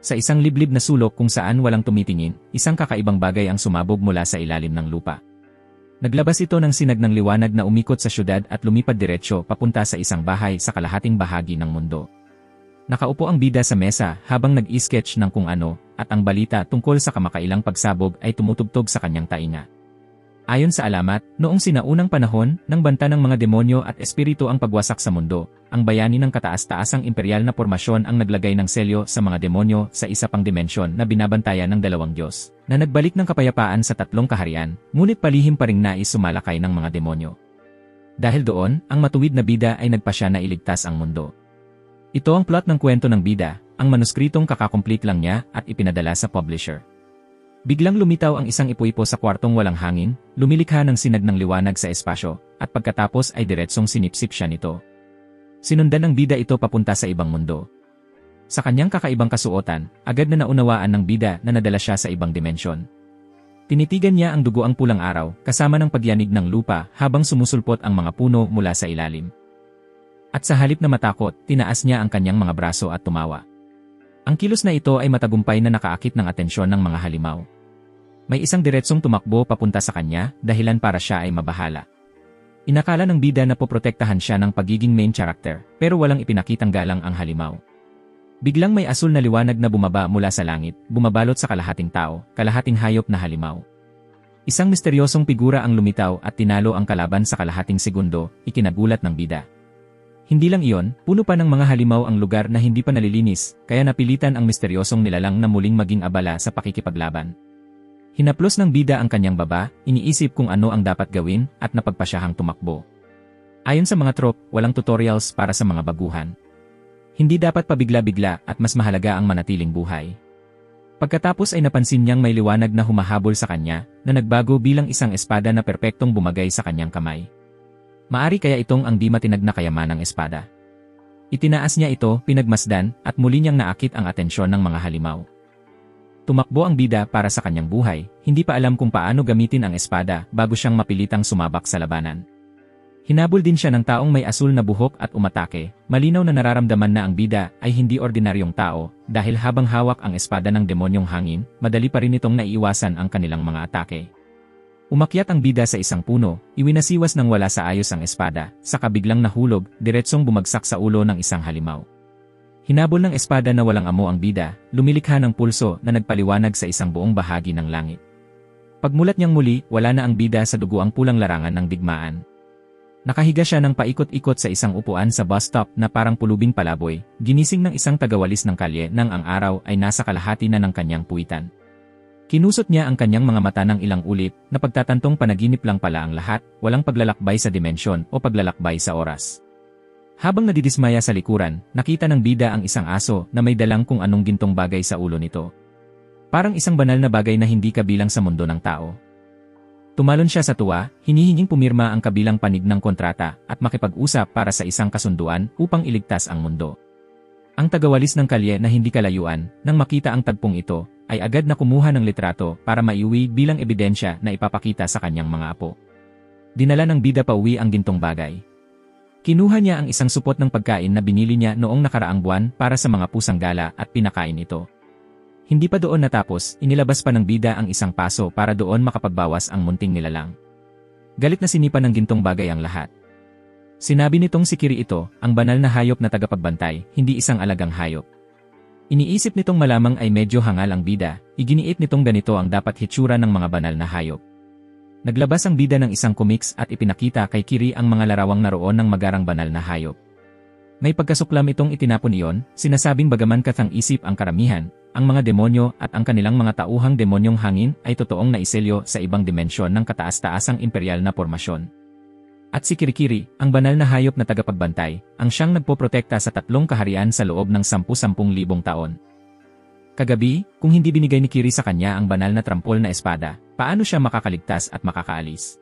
Sa isang liblib na sulok kung saan walang tumitingin, isang kakaibang bagay ang sumabog mula sa ilalim ng lupa. Naglabas ito ng sinag ng liwanag na umikot sa syudad at lumipad diretsyo papunta sa isang bahay sa kalahating bahagi ng mundo. Nakaupo ang bida sa mesa habang nag-i-sketch ng kung ano, at ang balita tungkol sa kamakailang pagsabog ay tumutugtog sa kanyang tainga. Ayon sa alamat, noong sinaunang panahon, nang banta ng mga demonyo at espiritu ang pagwasak sa mundo, ang bayani ng kataas-taasang imperial na pormasyon ang naglagay ng selyo sa mga demonyo sa isa pang dimensyon na binabantayan ng dalawang Diyos, na nagbalik ng kapayapaan sa tatlong kaharian, ngunit palihim pa ring nais sumalakay ng mga demonyo. Dahil doon, ang matuwid na bida ay nagpasya na iligtas ang mundo. Ito ang plot ng kwento ng bida, ang manuskritong kakakomplete lang niya at ipinadala sa publisher. Biglang lumitaw ang isang ipo-ipo sa kwartong walang hangin, lumilikha ng sinag ng liwanag sa espasyo, at pagkatapos ay diretsong sinipsip siya nito. Sinundan ng bida ito papunta sa ibang mundo. Sa kanyang kakaibang kasuotan, agad na naunawaan ng bida na nadala siya sa ibang dimensyon. Tinitigan niya ang dugoang pulang araw, kasama ng pagyanig ng lupa habang sumusulpot ang mga puno mula sa ilalim. At sa halip na matakot, tinaas niya ang kanyang mga braso at tumawa. Ang kilos na ito ay matagumpay na nakaakit ng atensyon ng mga halimaw. May isang diretsong tumakbo papunta sa kanya, dahilan para siya ay mabahala. Inakala ng bida na poprotektahan siya ng pagiging main character, pero walang ipinakitang galang ang halimaw. Biglang may asul na liwanag na bumaba mula sa langit, bumabalot sa kalahating tao, kalahating hayop na halimaw. Isang misteryosong figura ang lumitaw at tinalo ang kalaban sa kalahating segundo, ikinagulat ng bida. Hindi lang iyon, puno pa ng mga halimaw ang lugar na hindi pa nalilinis, kaya napilitan ang misteryosong nilalang na muling maging abala sa pakikipaglaban. Hinaplos ng bida ang kanyang baba, iniisip kung ano ang dapat gawin, at napagpasyahang tumakbo. Ayon sa mga trope, walang tutorials para sa mga baguhan. Hindi dapat pabigla-bigla at mas mahalaga ang manatiling buhay. Pagkatapos ay napansin niyang may liwanag na humahabol sa kanya, na nagbago bilang isang espada na perpektong bumagay sa kanyang kamay. Maari kaya itong ang di matinag na kayamanang espada. Itinaas niya ito, pinagmasdan, at muli niyang naakit ang atensyon ng mga halimaw. Tumakbo ang bida para sa kanyang buhay, hindi pa alam kung paano gamitin ang espada bago siyang mapilitang sumabak sa labanan. Hinabol din siya ng taong may asul na buhok at umatake, malinaw na nararamdaman na ang bida ay hindi ordinaryong tao dahil habang hawak ang espada ng demonyong hangin, madali pa rin itong naiiwasan ang kanilang mga atake. Umakyat ang bida sa isang puno, iwinasiwas ng wala sa ayos ang espada, saka biglang nahulog, diretsong bumagsak sa ulo ng isang halimaw. Hinabol ng espada na walang amo ang bida, lumilikha ng pulso na nagpaliwanag sa isang buong bahagi ng langit. Pagmulat niyang muli, wala na ang bida sa duguang pulang larangan ng digmaan. Nakahiga siya ng paikot-ikot sa isang upuan sa bus stop na parang pulubing palaboy, ginising ng isang tagawalis ng kalye nang ang araw ay nasa kalahati na ng kanyang puwitan. Kinusot niya ang kanyang mga mata ng ilang ulit, na pagtatantong panaginip lang pala ang lahat, walang paglalakbay sa dimensyon o paglalakbay sa oras. Habang nadidismaya sa likuran, nakita ng bida ang isang aso na may dalang kung anong gintong bagay sa ulo nito. Parang isang banal na bagay na hindi kabilang sa mundo ng tao. Tumalon siya sa tuwa, hinihinging pumirma ang kabilang panig ng kontrata at makipag-usap para sa isang kasunduan upang iligtas ang mundo. Ang tagawalis ng kalye na hindi kalayuan, nang makita ang tagpong ito, ay agad na kumuha ng litrato para maiuwi bilang ebidensya na ipapakita sa kanyang mga apo. Dinala ng bida pauwi ang gintong bagay. Kinuha niya ang isang supot ng pagkain na binili niya noong nakaraang buwan para sa mga pusang gala at pinakain ito. Hindi pa doon natapos, inilabas pa ng bida ang isang paso para doon makapagbawas ang munting nilalang. Galit na sinipan ng gintong bagay ang lahat. Sinabi nitong si Kiri ito, ang banal na hayop na tagapagbantay, hindi isang alagang hayop. Iniisip nitong malamang ay medyo hangal ang bida, iginiit nitong ganito ang dapat hitsura ng mga banal na hayop. Naglabas ang bida ng isang comics at ipinakita kay Kiri ang mga larawang naroon ng magarang banal na hayop. May pagkasuklam itong itinapon iyon, sinasabing bagaman kathang isip ang karamihan, ang mga demonyo at ang kanilang mga tauhang demonyong hangin ay totoong naiselyo sa ibang dimensyon ng kataas-taasang imperial na pormasyon. At si Kirikiri, ang banal na hayop na tagapagbantay, ang siyang nagpoprotekta sa tatlong kaharian sa loob ng 10,000 taon. Kagabi, kung hindi binigay ni Kiri sa kanya ang banal na trampol na espada, paano siya makakaligtas at makakaalis?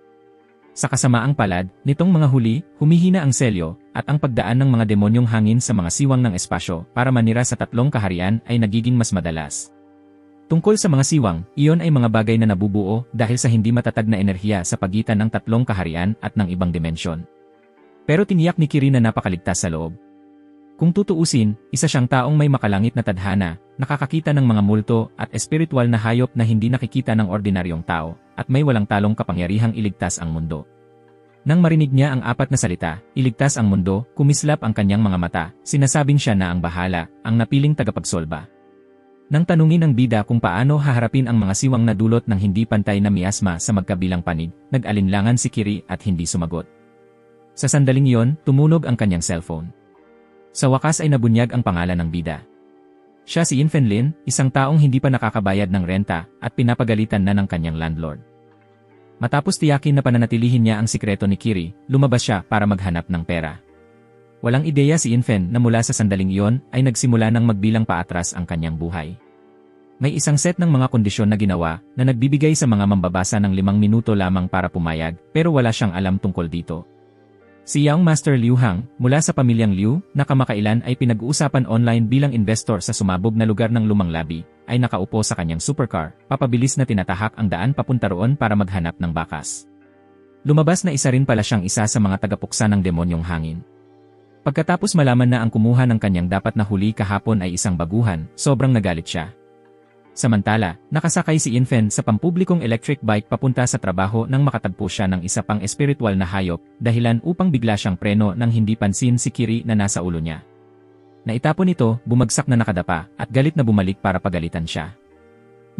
Sa kasamaang palad, nitong mga huli, humihina ang selyo, at ang pagdaan ng mga demonyong hangin sa mga siwang ng espasyo para manira sa tatlong kaharian ay nagiging mas madalas. Tungkol sa mga siwang, iyon ay mga bagay na nabubuo dahil sa hindi matatag na enerhiya sa pagitan ng tatlong kaharian at ng ibang dimensyon. Pero tiniyak ni Kiri na napakaligtas sa loob. Kung tutuusin, isa siyang taong may makalangit na tadhana, nakakakita ng mga multo at espiritual na hayop na hindi nakikita ng ordinaryong tao, at may walang talong kapangyarihang iligtas ang mundo. Nang marinig niya ang 4 na salita, iligtas ang mundo, kumislap ang kanyang mga mata, sinasabing siya na ang bahala, ang napiling tagapagsolba. Nang tanungin ng bida kung paano haharapin ang mga siwang na dulot ng hindi pantay na miasma sa magkabilang panig, nag-alinlangan si Kiri at hindi sumagot. Sa sandaling iyon, tumunog ang kanyang cellphone. Sa wakas ay nabunyag ang pangalan ng bida. Siya si Infeng Lin, isang taong hindi pa nakakabayad ng renta at pinapagalitan na ng kanyang landlord. Matapos tiyakin na pananatilihin niya ang sikreto ni Kiri, lumabas siya para maghanap ng pera. Walang ideya si Infeng na mula sa sandaling iyon ay nagsimula ng magbilang paatras ang kanyang buhay. May isang set ng mga kondisyon na ginawa na nagbibigay sa mga mambabasa ng 5 minuto lamang para pumayag pero wala siyang alam tungkol dito. Si Young Master Liu Hang, mula sa pamilyang Liu, na kamakailan ay pinag-uusapan online bilang investor sa sumabog na lugar ng Lumang Labi, ay nakaupo sa kanyang supercar, papabilis na tinatahak ang daan papunta roon para maghanap ng bakas. Lumabas na isa rin pala siyang isa sa mga tagapuksa ng demonyong hangin. Pagkatapos malaman na ang kumuha ng kanyang dapat na huli kahapon ay isang baguhan, sobrang nagalit siya. Samantala, nakasakay si Infeng sa pampublikong electric bike papunta sa trabaho nang makatagpo siya ng isa pang espiritual na hayop, dahilan upang bigla siyang preno nang hindi pansin si Kiri na nasa ulo niya. Naitapon ito, bumagsak na nakadapa, at galit na bumalik para pagalitan siya.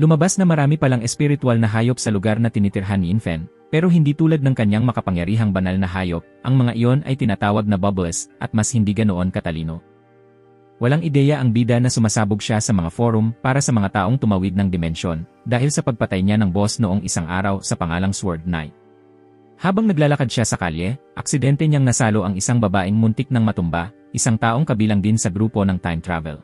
Lumabas na marami palang espiritual na hayop sa lugar na tinitirhan ni Infeng, pero hindi tulad ng kanyang makapangyarihang banal na hayop, ang mga iyon ay tinatawag na bubbles at mas hindi ganoon katalino. Walang ideya ang bida na sumasabog siya sa mga forum para sa mga taong tumawid ng dimensyon dahil sa pagpatay niya ng boss noong isang araw sa pangalang Sword Knight. Habang naglalakad siya sa kalye, aksidente niyang nasalo ang isang babaeng muntik ng matumba, isang taong kabilang din sa grupo ng time travel.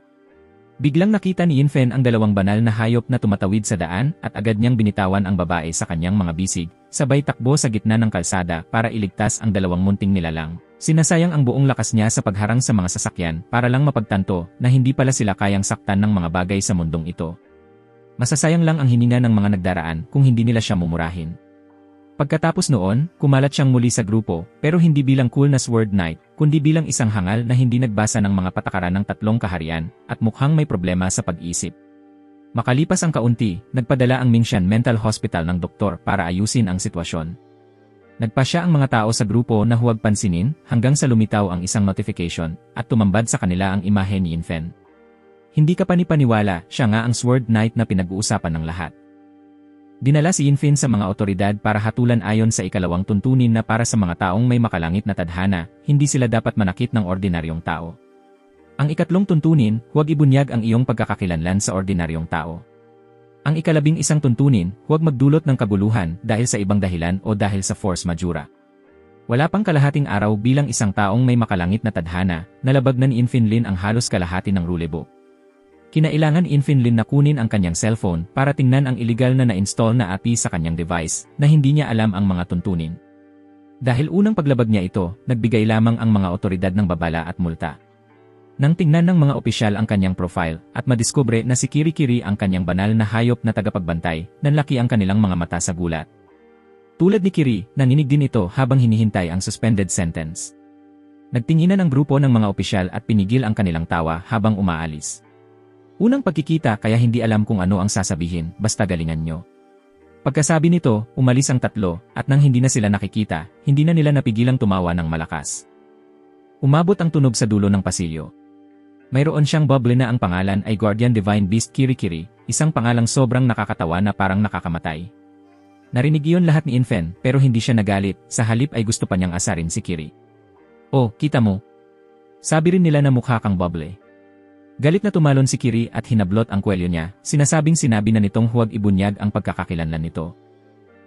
Biglang nakita ni Infeng ang 2 banal na hayop na tumatawid sa daan at agad niyang binitawan ang babae sa kanyang mga bisig, sabay takbo sa gitna ng kalsada para iligtas ang 2 munting nilalang. Sinasayang ang buong lakas niya sa pagharang sa mga sasakyan para lang mapagtanto na hindi pala sila kayang saktan ng mga bagay sa mundong ito. Masasayang lang ang hininga ng mga nagdaraan kung hindi nila siya mumurahin. Pagkatapos noon, kumalat siyang muli sa grupo, pero hindi bilang cool na Sword Knight, kundi bilang isang hangal na hindi nagbasa ng mga patakaran ng 3 kaharian at mukhang may problema sa pag-isip. Makalipas ang kaunti, nagpadala ang Mingshan Mental Hospital ng doktor para ayusin ang sitwasyon. Nagpasya ang mga tao sa grupo na huwag pansinin hanggang sa lumitaw ang isang notification at tumambad sa kanila ang imahe ni Infeng. Hindi ka panipaniwala, siya nga ang Sword Knight na pinag-uusapan ng lahat. Dinala si Infeng sa mga otoridad para hatulan ayon sa 2 tuntunin na para sa mga taong may makalangit na tadhana, hindi sila dapat manakit ng ordinaryong tao. Ang 3 tuntunin, huwag ibunyag ang iyong pagkakakilanlan sa ordinaryong tao. Ang 11 tuntunin, huwag magdulot ng kaguluhan dahil sa ibang dahilan o dahil sa force majeure. Wala pang kalahating araw bilang isang taong may makalangit na tadhana, nalabag na ni Infeng Lin ang halos kalahati ng rulebook. Kinailangan ni Infeng Lin na kunin ang kanyang cellphone para tingnan ang iligal na na-install na API sa kanyang device na hindi niya alam ang mga tuntunin. Dahil unang paglabag niya ito, nagbigay lamang ang mga otoridad ng babala at multa. Nang tingnan ng mga opisyal ang kanyang profile at madiskubre na si Kiri ang kanyang banal na hayop na tagapagbantay, nanlaki ang kanilang mga mata sa gulat. Tulad ni Kiri, nanginig din ito habang hinihintay ang suspended sentence. Nagtinginan ang grupo ng mga opisyal at pinigil ang kanilang tawa habang umaalis. Unang pagkikita kaya hindi alam kung ano ang sasabihin, basta galingan nyo. Pagkasabi nito, umalis ang 3 at nang hindi na sila nakikita, hindi na nila napigilang tumawa ng malakas. Umabot ang tunog sa dulo ng pasilyo. Mayroon siyang bubble na ang pangalan ay Guardian Divine Beast Kiri, isang pangalang sobrang nakakatawa na parang nakakamatay. Narinig iyon lahat ni Infeng pero hindi siya nagalit, sa halip ay gusto pa niyang asarin si Kiri. Oh, kita mo? Sabi rin nila na mukha kang bubble. Galit na tumalon si Kiri at hinablot ang kwelyo niya, sinasabing sinabi na nitong huwag ibunyag ang pagkakakilanlan nito.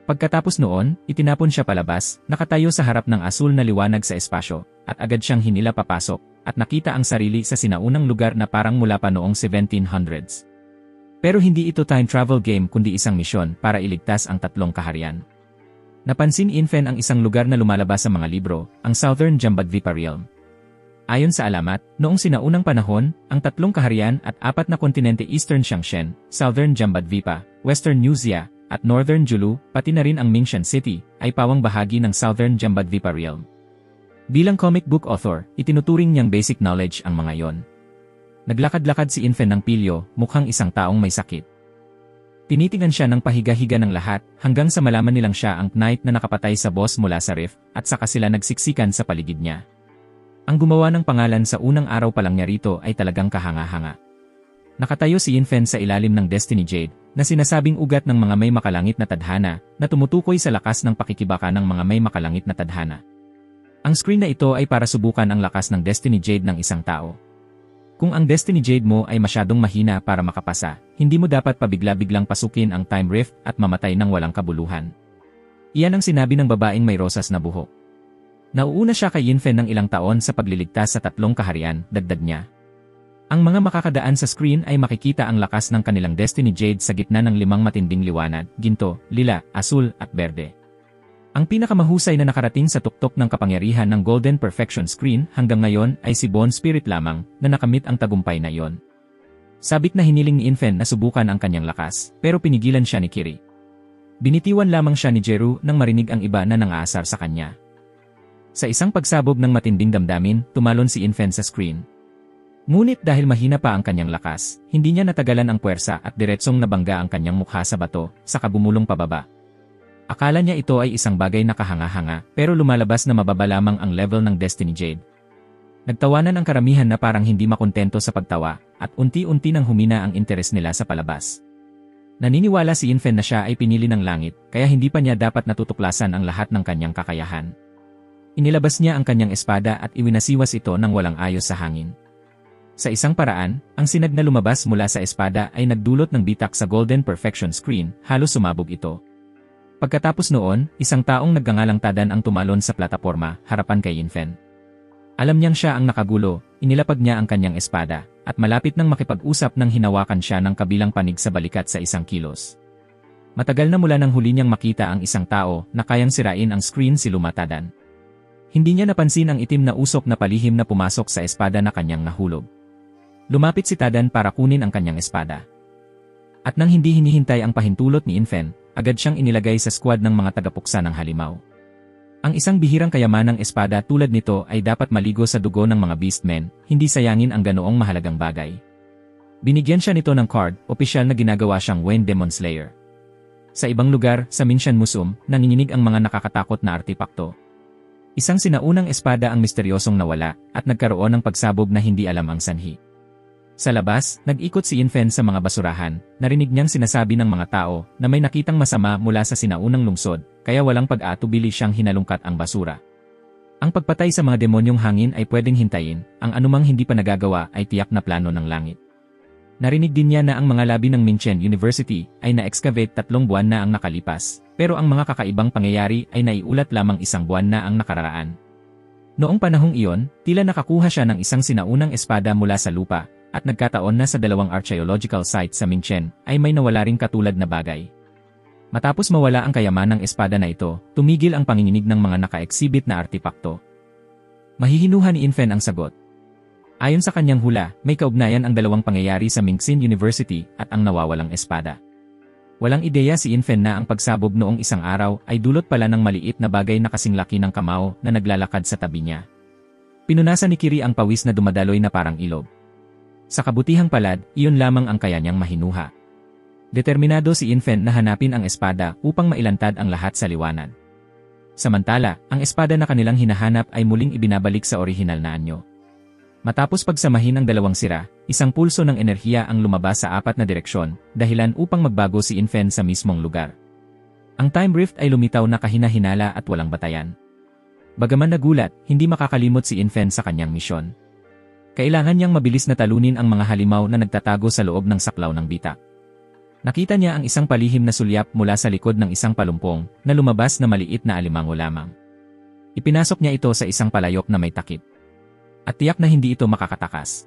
Pagkatapos noon, itinapon siya palabas, nakatayo sa harap ng asul na liwanag sa espasyo, at agad siyang hinila papasok, at nakita ang sarili sa sinaunang lugar na parang mula pa noong 1700s. Pero hindi ito time travel game kundi isang misyon para iligtas ang 3 kaharian. Napansin ni Infeng ang isang lugar na lumalabas sa mga libro, ang Southern Jambudvipa Realm. Ayon sa alamat, noong sinaunang panahon, ang 3 kaharian at 4 na kontinente Eastern Xiangshen, Southern Jambudvipa, Western New Xia, at Northern Julu, pati na rin ang Mingshan City, ay pawang bahagi ng Southern Jambudvipa Realm. Bilang comic book author, itinuturing niyang basic knowledge ang mga yon. Naglakad-lakad si Infant ng pilyo, mukhang isang taong may sakit. Tinitingnan siya ng pahiga-higa ng lahat hanggang sa malaman nilang siya ang knight na nakapatay sa boss mula sa rift at saka sila nagsiksikan sa paligid niya. Ang gumawa ng pangalan sa unang araw pa lang niya rito ay talagang kahanga-hanga. Nakatayo si Infant sa ilalim ng Destiny Jade na sinasabing ugat ng mga may makalangit na tadhana na tumutukoy sa lakas ng pakikibaka ng mga may makalangit na tadhana. Ang screen na ito ay para subukan ang lakas ng Destiny Jade ng isang tao. Kung ang Destiny Jade mo ay masyadong mahina para makapasa, hindi mo dapat pabigla-biglang pasukin ang Time Rift at mamatay ng walang kabuluhan. Iyan ang sinabi ng babaeng may rosas na buhok. Nauuna siya kay Yinfen ng ilang taon sa pagliligtas sa 3 kaharian, dagdag niya. Ang mga makakadaan sa screen ay makikita ang lakas ng kanilang Destiny Jade sa gitna ng 5 matinding liwanag, ginto, lila, asul, at berde. Ang pinakamahusay na nakarating sa tuktok ng kapangyarihan ng Golden Perfection Screen hanggang ngayon ay si Bone Spirit lamang na nakamit ang tagumpay na iyon. Sabik na hiniling ni Infant na subukan ang kanyang lakas, pero pinigilan siya ni Kiri. Binitiwan lamang siya ni Jeru nang marinig ang iba na nangaasar sa kanya. Sa isang pagsabog ng matinding damdamin, tumalon si Infant sa screen. Ngunit dahil mahina pa ang kanyang lakas, hindi niya natagalan ang puwersa at diretsong nabangga ang kanyang mukha sa bato, saka bumulong pababa. Akala niya ito ay isang bagay na kahanga-hanga, pero lumalabas na mababa lamang ang level ng Destiny Jade. Nagtawanan ang karamihan na parang hindi makontento sa pagtawa, at unti-unti nang humina ang interes nila sa palabas. Naniniwala si Infant na siya ay pinili ng langit, kaya hindi pa niya dapat natutuklasan ang lahat ng kanyang kakayahan. Inilabas niya ang kanyang espada at iwinasiwas ito ng walang ayos sa hangin. Sa isang paraan, ang sinag na lumabas mula sa espada ay nagdulot ng bitak sa Golden Perfection Screen, halos sumabog ito. Pagkatapos noon, isang taong nagngangalang Tadan ang tumalon sa plataporma, harapan kay Infant. Alam niyang siya ang nakagulo, inilapag niya ang kanyang espada, at malapit nang makipag-usap nang hinawakan siya ng kabilang panig sa balikat sa 1 kilos. Matagal na mula nang huli niyang makita ang isang tao na kayang sirain ang screen si Tadan. Hindi niya napansin ang itim na usok na palihim na pumasok sa espada na kanyang nahulog. Lumapit si Tadan para kunin ang kanyang espada. At nang hindi hinihintay ang pahintulot ni Infant, agad siyang inilagay sa squad ng mga tagapuksa ng halimaw. Ang isang bihirang kayamanang espada tulad nito ay dapat maligo sa dugo ng mga beastmen, hindi sayangin ang ganoong mahalagang bagay. Binigyan siya nito ng card, opisyal na ginagawa siyang Wayne Demon Slayer. Sa ibang lugar, sa Minshan Museum, nanginginig ang mga nakakatakot na artipakto. Isang sinaunang espada ang misteryosong nawala at nagkaroon ng pagsabog na hindi alam ang sanhi. Sa labas, nag-ikot si Infant sa mga basurahan, narinig niyang sinasabi ng mga tao na may nakitang masama mula sa sinaunang lungsod, kaya walang pag-aatubili siyang hinalungkat ang basura. Ang pagpatay sa mga demonyong hangin ay pwedeng hintayin, ang anumang hindi pa nagagawa ay tiyak na plano ng langit. Narinig din niya na ang mga labi ng Minchen University ay na-excavate 3 buwan na ang nakalipas, pero ang mga kakaibang pangyayari ay naiulat lamang 1 buwan na ang nakararaan. Noong panahong iyon, tila nakakuha siya ng isang sinaunang espada mula sa lupa, at nagkataon na sa 2 archaeological sites sa Minchen ay may nawala ring katulad na bagay. Matapos mawala ang kayamanang espada na ito, tumigil ang panginginig ng mga naka-exhibit na artipakto. Mahihinuha ni Infant ang sagot. Ayon sa kanyang hula, may kaugnayan ang 2 pangyayari sa Minxin University at ang nawawalang espada. Walang ideya si Infant na ang pagsabog noong isang araw ay dulot pala ng maliit na bagay na kasing laki ng kamao na naglalakad sa tabi niya. Pinunasan ni Kiri ang pawis na dumadaloy na parang ilog. Sa kabutihang palad, iyon lamang ang kaya niyang mahinuha. Determinado si Infant na hanapin ang espada upang mailantad ang lahat sa liwanag. Samantala, ang espada na kanilang hinahanap ay muling ibinabalik sa orihinal na anyo. Matapos pagsamahin ang 2 sira, isang pulso ng enerhiya ang lumabas sa 4 na direksyon, dahilan upang magbago si Infant sa mismong lugar. Ang Time Rift ay lumitaw na kahina-hinala at walang batayan. Bagaman nagulat, hindi makakalimot si Infant sa kanyang misyon. Kailangan niyang mabilis na talunin ang mga halimaw na nagtatago sa loob ng saklaw ng bitak. Nakita niya ang isang palihim na sulyap mula sa likod ng isang palumpong na lumabas na maliit na alimango lamang. Ipinasok niya ito sa isang palayok na may takip. At tiyak na hindi ito makakatakas.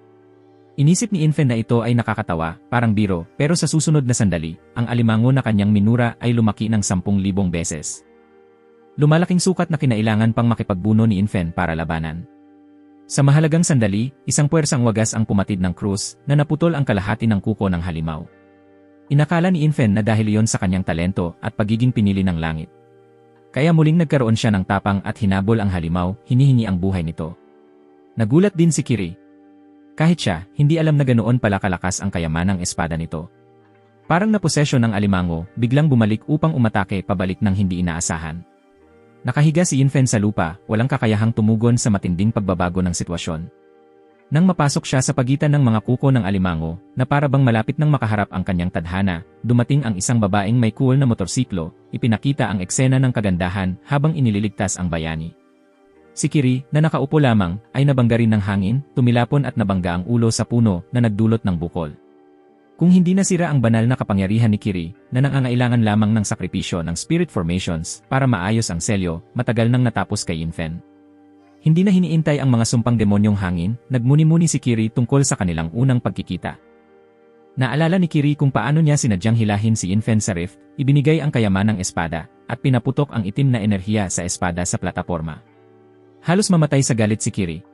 Inisip ni Infant na ito ay nakakatawa, parang biro, pero sa susunod na sandali, ang alimango na kanyang minura ay lumaki ng 10,000 beses. Lumalaking sukat na kinailangan pang makipagbuno ni Infant para labanan. Sa mahalagang sandali, isang puwersang wagas ang pumatid ng krus na naputol ang kalahati ng kuko ng halimaw. Inakala ni Infant na dahil iyon sa kanyang talento at pagiging pinili ng langit. Kaya muling nagkaroon siya ng tapang at hinabol ang halimaw, hinihingi ang buhay nito. Nagulat din si Kiri. Kahit siya, hindi alam na ganoon pala kalakas ang kayamanang espada nito. Parang naposesyon ng alimango, biglang bumalik upang umatake pabalik ng hindi inaasahan. Nakahiga si Yin Fen sa lupa, walang kakayahang tumugon sa matinding pagbabago ng sitwasyon. Nang mapasok siya sa pagitan ng mga kuko ng alimango, na para bang malapit nang makaharap ang kanyang tadhana, dumating ang isang babaeng may cool na motorsiklo, ipinakita ang eksena ng kagandahan habang inililigtas ang bayani. Si Kiri, na nakaupo lamang, ay nabangga rin ng hangin, tumilapon at nabangga ang ulo sa puno na nagdulot ng bukol. Kung hindi nasira ang banal na kapangyarihan ni Kiri, na nangangailangan lamang ng sakripisyo ng spirit formations para maayos ang selyo, matagal nang natapos kay Yin Fen. Hindi na hiniintay ang mga sumpang demonyong hangin, nagmuni-muni si Kiri tungkol sa kanilang unang pagkikita. Naalala ni Kiri kung paano niya sinadyang hilahin si Yin Fen sa rift, ibinigay ang kayamanang espada, at pinaputok ang itim na enerhiya sa espada sa plataporma. Halos mamatay sa galit si Kiri.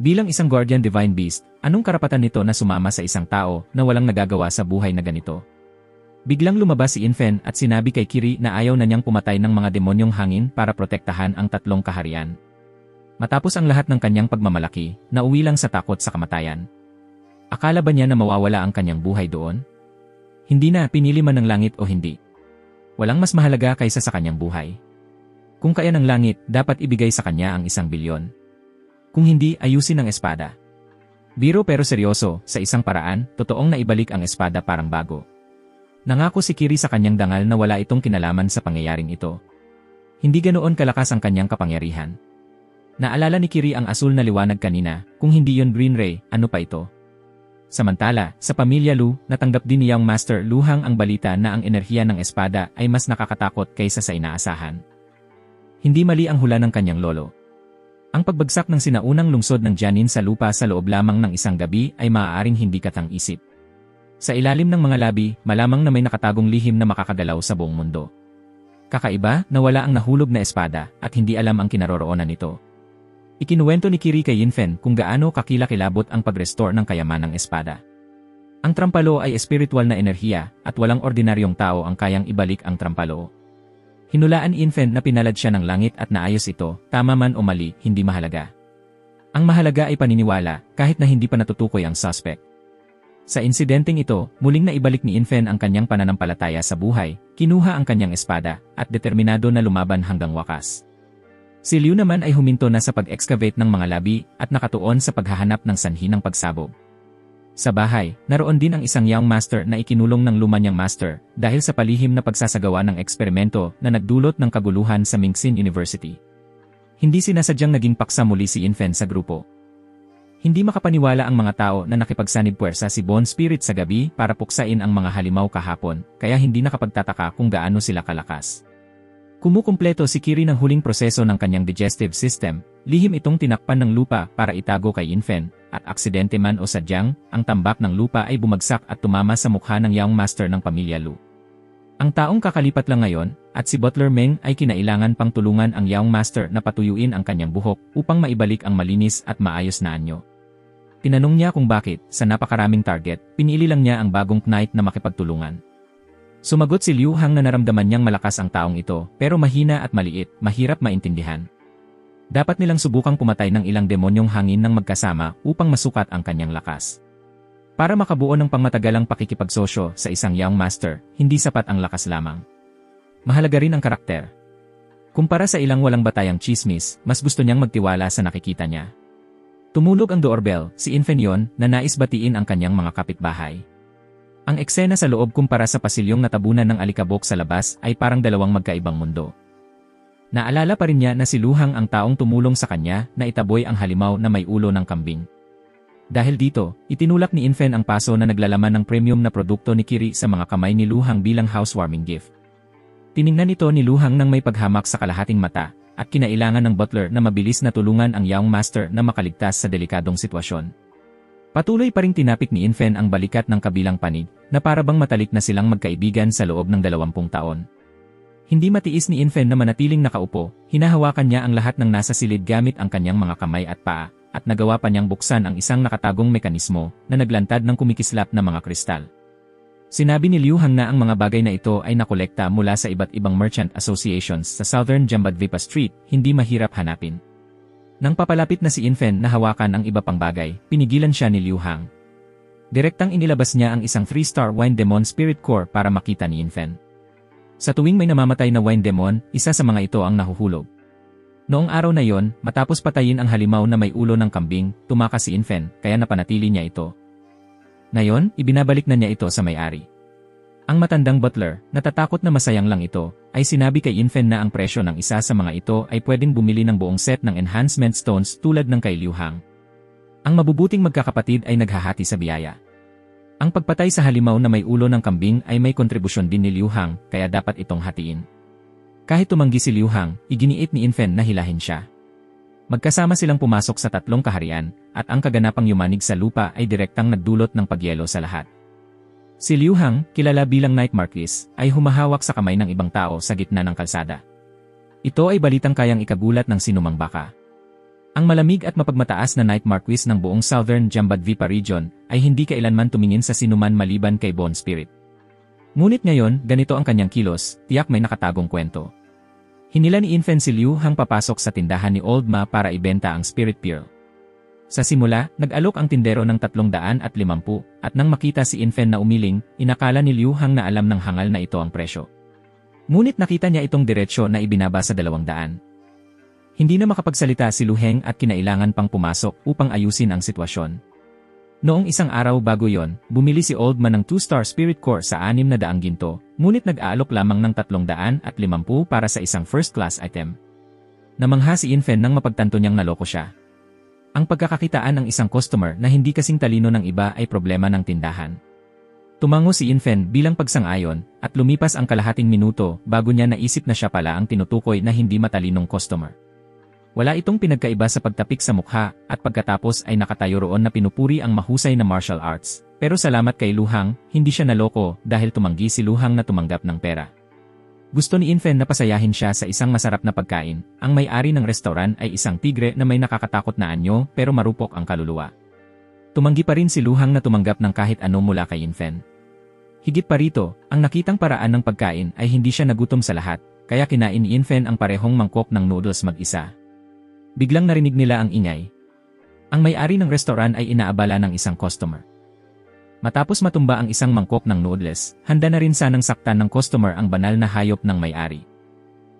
Bilang isang guardian divine beast, anong karapatan nito na sumama sa isang tao na walang nagagawa sa buhay na ganito? Biglang lumabas si Yin Fen at sinabi kay Kiri na ayaw na niyang pumatay ng mga demonyong hangin para protektahan ang tatlong kaharian. Matapos ang lahat ng kanyang pagmamalaki, nauwi lang sa takot sa kamatayan. Akala ba niya na mawawala ang kanyang buhay doon? Hindi na, pinili man ng langit o hindi. Walang mas mahalaga kaysa sa kanyang buhay. Kung kaya ng langit, dapat ibigay sa kanya ang 1 bilyon. Kung hindi, ayusin ang espada. Biro pero seryoso, sa isang paraan, totoong naibalik ang espada parang bago. Nangako si Kiri sa kanyang dangal na wala itong kinalaman sa pangyayaring ito. Hindi ganoon kalakas ang kanyang kapangyarihan. Naalala ni Kiri ang asul na liwanag kanina, kung hindi yon green ray, ano pa ito? Samantala, sa pamilya Lu, natanggap din ni Young Master Lu Hang ang balita na ang enerhiya ng espada ay mas nakakatakot kaysa sa inaasahan. Hindi mali ang hula ng kanyang lolo. Ang pagbagsak ng sinaunang lungsod ng Jianin sa lupa sa loob lamang ng isang gabi ay maaaring hindi katang-isip. Sa ilalim ng mga labi, malamang na may nakatagong lihim na makakagalaw sa buong mundo. Kakaiba, nawala ang nahulog na espada at hindi alam ang kinaroroonan nito. Ikinuwento ni Kiri kay Yin Fen kung gaano kakilakilabot ang pag-restore ng kayamanang espada. Ang trampalo ay espiritual na enerhiya at walang ordinaryong tao ang kayang ibalik ang trampalo. Hinulaan Yin Fen na pinalad siya ng langit at naayos ito, tama man o mali, hindi mahalaga. Ang mahalaga ay paniniwala kahit na hindi pa natutukoy ang suspect. Sa insidenteng ito, muling naibalik ni Yin Fen ang kanyang pananampalataya sa buhay, kinuha ang kanyang espada at determinado na lumaban hanggang wakas. Si Liu naman ay huminto na sa pag-excavate ng mga labi at nakatuon sa paghahanap ng sanhi ng pagsabog. Sa bahay, naroon din ang isang young master na ikinulong ng luma niyang master dahil sa palihim na pagsasagawa ng eksperimento na nagdulot ng kaguluhan sa Mingxin University. Hindi sinasadyang naging paksa muli si Yin Fen sa grupo. Hindi makapaniwala ang mga tao na nakipagsanib puwersa si Bone Spirit sa gabi para puksain ang mga halimaw kahapon, kaya hindi nakapagtataka kung gaano sila kalakas. Kumukumpleto si Kiri ng huling proseso ng kanyang digestive system, lihim itong tinakpan ng lupa para itago kay Yin Fen, at aksidente man o sadyang, ang tambak ng lupa ay bumagsak at tumama sa mukha ng young master ng pamilya Lu. Ang taong kakalipat lang ngayon, at si Butler Meng ay kinailangan pang tulungan ang young master na patuyuin ang kanyang buhok upang maibalik ang malinis at maayos na anyo. Tinanong niya kung bakit, sa napakaraming target, pinili lang niya ang bagong knight na makipagtulungan. Sumagot si Liu Hang na naramdaman niyang malakas ang taong ito, pero mahina at maliit, mahirap maintindihan. Dapat nilang subukang pumatay ng ilang demonyong hangin ng magkasama upang masukat ang kanyang lakas. Para makabuo ng pangmatagalang pakikipagsosyo sa isang young master, hindi sapat ang lakas lamang. Mahalaga rin ang karakter. Kumpara sa ilang walang batayang chismis, mas gusto niyang magtiwala sa nakikita niya. Tumulog ang doorbell, si Yin Fen yon, na nais batiin ang kanyang mga kapitbahay. Ang eksena sa loob kumpara sa pasilyong natabunan ng alikabok sa labas ay parang dalawang magkaibang mundo. Naalala pa rin niya na si Lu Hang ang taong tumulong sa kanya na itaboy ang halimaw na may ulo ng kambing. Dahil dito, itinulak ni Yin Fen ang paso na naglalaman ng premium na produkto ni Kiri sa mga kamay ni Lu Hang bilang housewarming gift. Tiningnan ito ni Lu Hang nang may paghamak sa kalahating mata, at kinailangan ng butler na mabilis na tulungan ang young master na makaligtas sa delikadong sitwasyon. Patuloy pa ring tinapik ni Yin Fen ang balikat ng kabilang panig, na para bang matalik na silang magkaibigan sa loob ng 20 taon. Hindi matiis ni Yin Fen na manatiling nakaupo, hinahawakan niya ang lahat ng nasa silid gamit ang kanyang mga kamay at paa, at nagawa pa niyang buksan ang isang nakatagong mekanismo na naglantad ng kumikislap na mga kristal. Sinabi ni Liu Hang na ang mga bagay na ito ay nakolekta mula sa iba't ibang merchant associations sa Southern Jambadvipa Street, hindi mahirap hanapin. Nang papalapit na si Infan na hawakan ang iba pang bagay, pinigilan siya ni Liu Hang. Direktang inilabas niya ang isang 3-star wine demon spirit core para makita ni Infan. Sa tuwing may namamatay na wine demon, isa sa mga ito ang nahuhulog. Noong araw na yon, matapos patayin ang halimaw na may ulo ng kambing, tumakas si Infan, kaya napanatili niya ito. Ngayon, ibinabalik na niya ito sa may-ari. Ang matandang butler, natatakot na masayang lang ito, ay sinabi kay Infan na ang presyo ng isa sa mga ito ay pwedeng bumili ng buong set ng enhancement stones tulad ng kay Liu Hang. Ang mabubuting magkakapatid ay naghahati sa biyaya. Ang pagpatay sa halimaw na may ulo ng kambing ay may kontribusyon din ni Liu Hang, kaya dapat itong hatiin. Kahit tumanggi si Liu Hang, iginiit ni Infan na hilahin siya. Magkasama silang pumasok sa 3 kaharian, at ang kaganapang yumanig sa lupa ay direktang nagdulot ng pagyelo sa lahat. Si Liu Hang, kilala bilang Night Marquis, ay humahawak sa kamay ng ibang tao sa gitna ng kalsada. Ito ay balitang kayang ikagulat ng sinumang baka. Ang malamig at mapagmataas na Night Marquis ng buong Southern Jambadvipa region ay hindi kailanman tumingin sa sinuman maliban kay Bone Spirit. Ngunit ngayon, ganito ang kanyang kilos, tiyak may nakatagong kwento. Hinila ni Infan si Liu Hang papasok sa tindahan ni Old Ma para ibenta ang Spirit Pearl. Sa simula, nag-alok ang tindero ng 350 at nang makita si Infan na umiling, inakala ni Liu Hang na alam ng hangal na ito ang presyo. Ngunit nakita niya itong diretsyo na ibinaba sa 200. Hindi na makapagsalita si Liu Hang at kinailangan pang pumasok upang ayusin ang sitwasyon. Noong isang araw bago yon, bumili si Old Man ng 2-star Spirit Core sa 600 ginto, ngunit nag-aalok lamang ng 350 para sa isang first-class item. Namangha si Infan nang mapagtanto niyang naloko siya. Ang pagkakakitaan ng isang customer na hindi kasing talino ng iba ay problema ng tindahan. Tumango si Infan bilang pagsang-ayon, at lumipas ang kalahating minuto bago niya naisip na siya pala ang tinutukoy na hindi matalinong customer. Wala itong pinagkaiba sa pagtapik sa mukha, at pagkatapos ay nakatayo roon na pinupuri ang mahusay na martial arts. Pero salamat kay Liu Hang, hindi siya naloko dahil tumanggi si Liu Hang na tumanggap ng pera. Gusto ni Infan na pasayahin siya sa isang masarap na pagkain. Ang may-ari ng restoran ay isang tigre na may nakakatakot na anyo pero marupok ang kaluluwa. Tumanggi pa rin si Liu Hang na tumanggap ng kahit ano mula kay Infan. Higit pa rito, ang nakitang paraan ng pagkain ay hindi siya nagutom sa lahat, kaya kinain ni Infan ang parehong mangkok ng noodles mag-isa. Biglang narinig nila ang ingay. Ang may-ari ng restoran ay inaabala ng isang customer. Matapos matumba ang isang mangkok ng noodles, handa na rin sanang saktan ng customer ang banal na hayop ng may-ari.